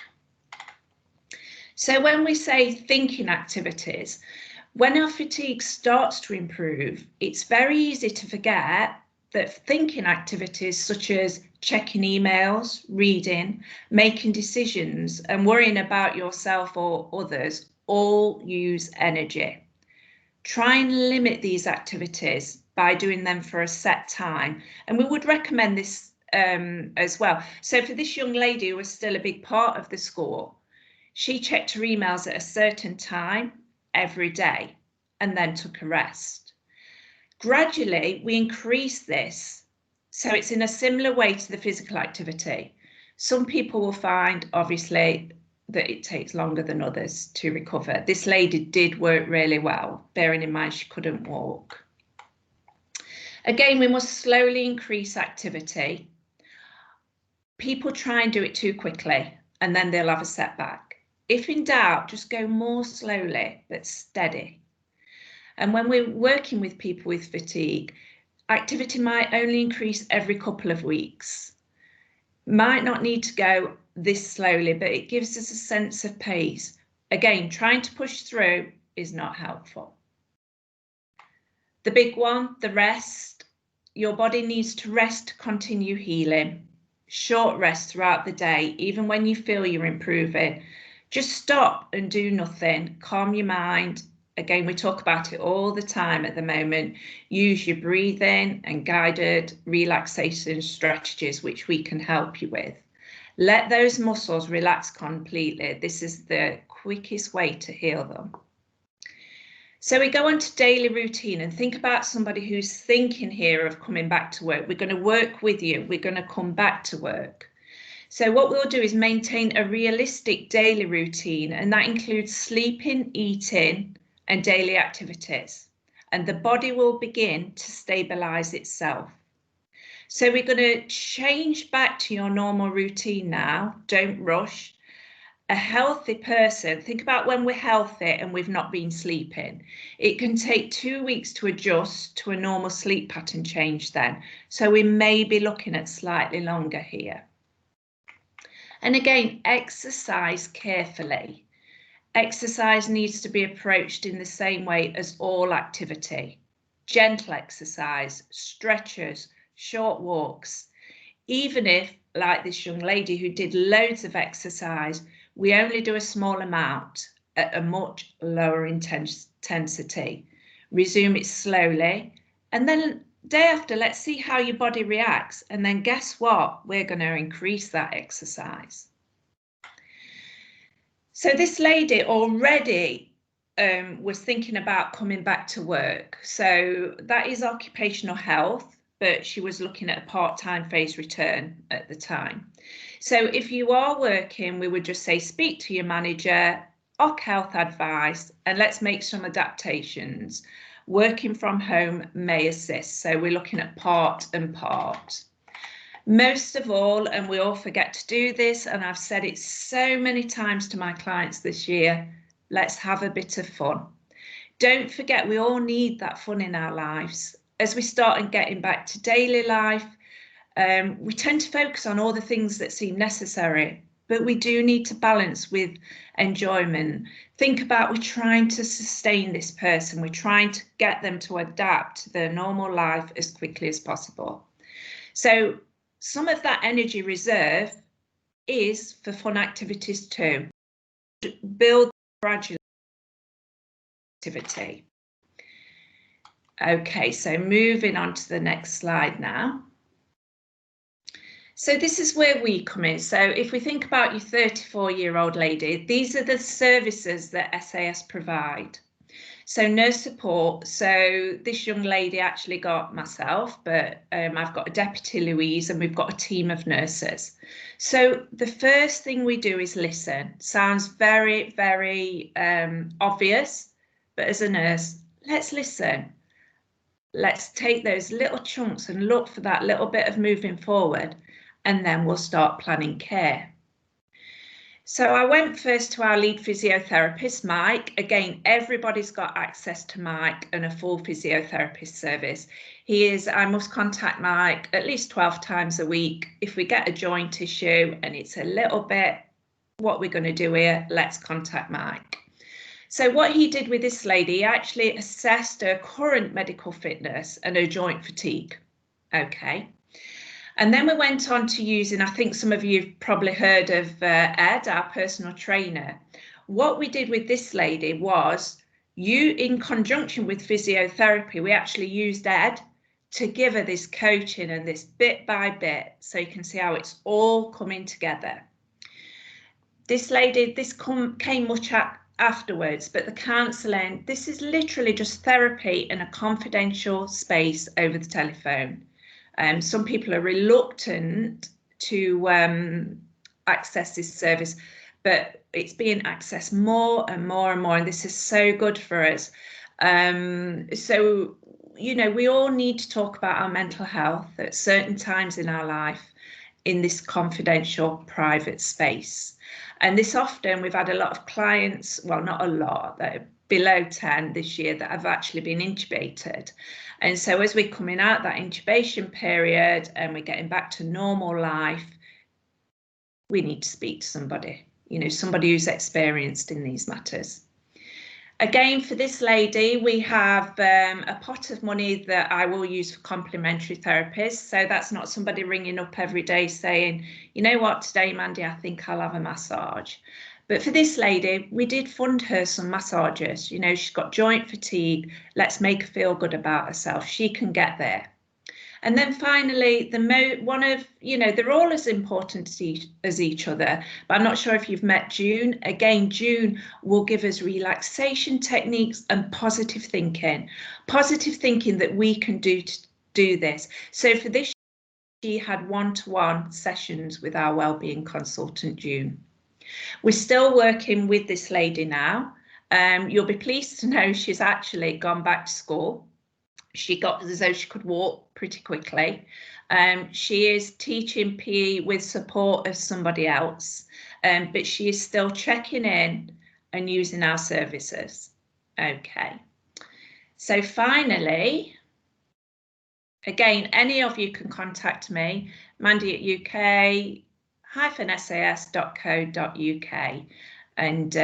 So when we say thinking activities, when our fatigue starts to improve, it's very easy to forget that thinking activities such as checking emails, reading, making decisions, and worrying about yourself or others all use energy. Try and limit these activities by doing them for a set time. And we would recommend this as well. So for this young lady who was still a big part of the school, she checked her emails at a certain time every day and then took a rest. Gradually, we increase this, so it's in a similar way to the physical activity. Some people will find, obviously, that it takes longer than others to recover. This lady did work really well, bearing in mind she couldn't walk. Again, we must slowly increase activity. People try and do it too quickly, and then they'll have a setback. If in doubt, just go more slowly, but steady. And when we're working with people with fatigue, activity might only increase every couple of weeks. Might not need to go this slowly, but it gives us a sense of pace. Again, trying to push through is not helpful. The big one, the rest. Your body needs to rest to continue healing. Short rest throughout the day, even when you feel you're improving. Just stop and do nothing. Calm your mind. Again, we talk about it all the time at the moment. Use your breathing and guided relaxation strategies, which we can help you with. Let those muscles relax completely. This is the quickest way to heal them. So we go on to daily routine and think about somebody who's thinking here of coming back to work. We're going to work with you. We're going to come back to work. So what we'll do is maintain a realistic daily routine, and that includes sleeping, eating, and daily activities, and the body will begin to stabilize itself. So we're going to change back to your normal routine now. Don't rush. A healthy person, think about when we're healthy and we've not been sleeping. It can take 2 weeks to adjust to a normal sleep pattern change then. So we may be looking at slightly longer here. And again, exercise carefully. Exercise needs to be approached in the same way as all activity. Gentle exercise, stretches, short walks. Even if, like this young lady who did loads of exercise, we only do a small amount at a much lower intensity. Resume it slowly, and then day after, let's see how your body reacts. And then guess what? We're going to increase that exercise. So this lady already was thinking about coming back to work. So that is occupational health, but she was looking at a part-time phase return at the time. So if you are working, we would just say, speak to your manager, OC health advice, and let's make some adaptations. Working from home may assist. So we're looking at part and part. Most of all, and we all forget to do this, and I've said it so many times to my clients this year, let's have a bit of fun. Don't forget, we all need that fun in our lives. As we start getting back to daily life, we tend to focus on all the things that seem necessary, but we do need to balance with enjoyment. Think about, we're trying to sustain this person. We're trying to get them to adapt to their normal life as quickly as possible. So some of that energy reserve is for fun activities too. Build gradually activity. Okay, so moving on to the next slide now. So this is where we come in. So if we think about your 34-year-old lady, these are the services that SAS provide. So nurse support. So this young lady actually got myself, but I've got a deputy Louise, and we've got a team of nurses. So the first thing we do is listen. Sounds very, very obvious, but as a nurse, let's listen. Let's take those little chunks and look for that little bit of moving forward, and then we'll start planning care. So I went first to our lead physiotherapist, Mike. Again, everybody's got access to Mike and a full physiotherapist service. I must contact Mike at least 12 times a week. If we get a joint issue and it's a little bit, what we're going to do here, let's contact Mike. So what he did with this lady, he actually assessed her current medical fitness and her joint fatigue. Okay. And then we went on to using, I think some of you have probably heard of Ed, our personal trainer. What we did with this lady was, in conjunction with physiotherapy, we actually used Ed to give her this coaching and this bit by bit, so you can see how it's all coming together. This lady, this came much afterwards, but the counselling, this is literally just therapy in a confidential space over the telephone. Some people are reluctant to access this service, but it's being accessed more and more and more, and this is so good for us. So, you know, we all need to talk about our mental health at certain times in our life in this confidential, private space. And this often, we've had a lot of clients, well, not a lot, that are below 10 this year that have actually been intubated. And so as we're coming out that intubation period and we're getting back to normal life, we need to speak to somebody, you know, somebody who's experienced in these matters. Again, for this lady, we have a pot of money that I will use for complementary therapies. So that's not somebody ringing up every day saying, you know what, today, Mandy, I think I'll have a massage. But for this lady, we did fund her some massages. You know, she's got joint fatigue. Let's make her feel good about herself. She can get there. And then finally, you know, they're all as important as each other, but I'm not sure if you've met June. Again, June will give us relaxation techniques and positive thinking that we can do to do this. So for this, she had one-to-one sessions with our wellbeing consultant, June. We're still working with this lady now. You'll be pleased to know she's actually gone back to school. She got as though she could walk pretty quickly. She is teaching PE with support of somebody else, but she is still checking in and using our services. Okay. So finally, again, any of you can contact me, Mandy at uk-sas.co.uk. And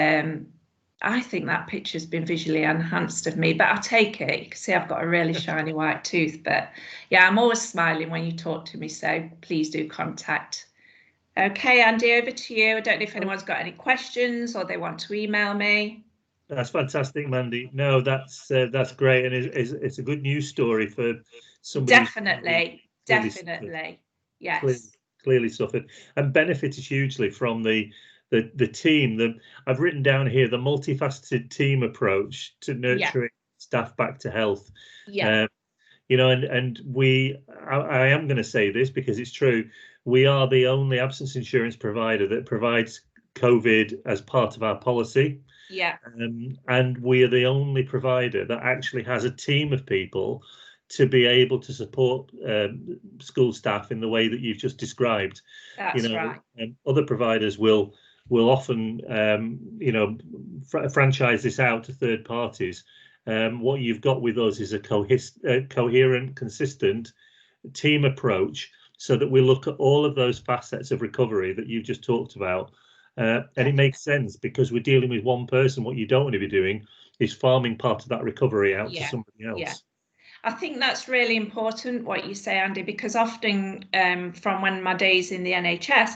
I think that picture's been visually enhanced of me, but I'll take it. You can see I've got a really shiny white tooth, but yeah, I'm always smiling when you talk to me, so please do contact. Okay, Andy, over to you. I don't know if anyone's got any questions or they want to email me. That's fantastic, Mandy. No, that's great, and it's a good news story for somebody. Definitely, yes. Clearly suffered and benefited hugely from the team. I've written down here the multifaceted team approach to nurturing staff back to health. Yeah. You know, and I am going to say this because it's true. We are the only absence insurance provider that provides COVID as part of our policy. Yeah. And we are the only provider that actually has a team of people to be able to support school staff in the way that you've just described. That's you know, right. Other providers will often, you know, franchise this out to third parties. What you've got with us is a coherent, consistent team approach, so that we look at all of those facets of recovery that you've just talked about. And it makes sense because we're dealing with one person. What you don't want to be doing is farming part of that recovery out to somebody else. Yeah. I think that's really important what you say, Andy, because often from when my days in the NHS,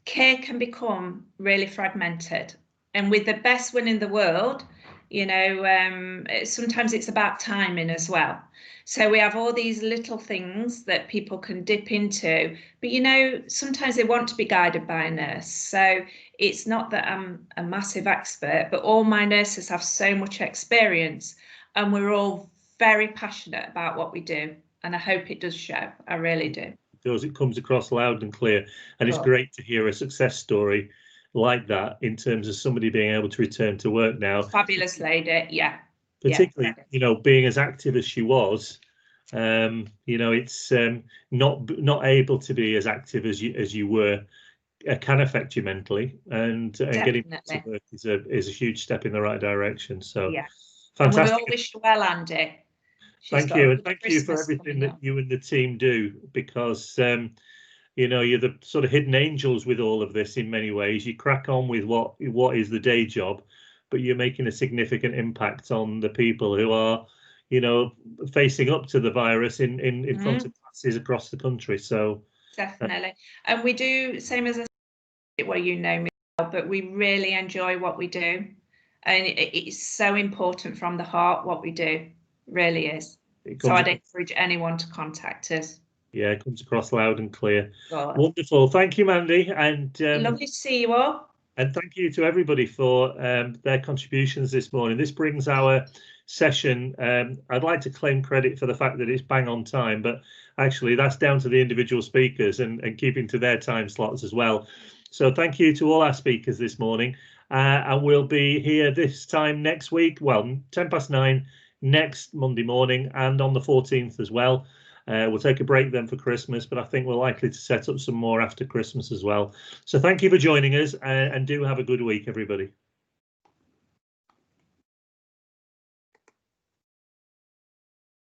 care can become really fragmented. And with the best one in the world, you know, sometimes it's about timing as well. So we have all these little things that people can dip into, but, you know, sometimes they want to be guided by a nurse. So it's not that I'm a massive expert, but all my nurses have so much experience and we're all very passionate about what we do. And I hope it does show. I really do. It comes across loud and clear. And it's great to hear a success story like that in terms of somebody being able to return to work now. Fabulous lady, yeah. Particularly, you know, being as active as she was, you know, it's not able to be as active as you were can affect you mentally, and getting back to work is a huge step in the right direction. So fantastic. And we all wish you well, Andy. Thank you, and thank you for everything that you and the team do, because you know, you're the sort of hidden angels with all of this in many ways. You crack on with what is the day job, but you're making a significant impact on the people who are, you know, facing up to the virus in front of classes across the country. So definitely, and we do, same as I said, well, you know me, but we really enjoy what we do, and it's so important from the heart what we do, really is. So I'd encourage anyone to contact us. Yeah, it comes across loud and clear. God. Wonderful. Thank you, Mandy. And lovely to see you all. And thank you to everybody for their contributions this morning. This brings our session. I'd like to claim credit for the fact that it's bang on time, but actually that's down to the individual speakers and keeping to their time slots as well. So thank you to all our speakers this morning. And we'll be here this time next week, well, 9:10 next Monday morning and on the 14th as well. We'll take a break then for Christmas, but I think we're likely to set up some more after Christmas as well. So thank you for joining us, and do have a good week, everybody.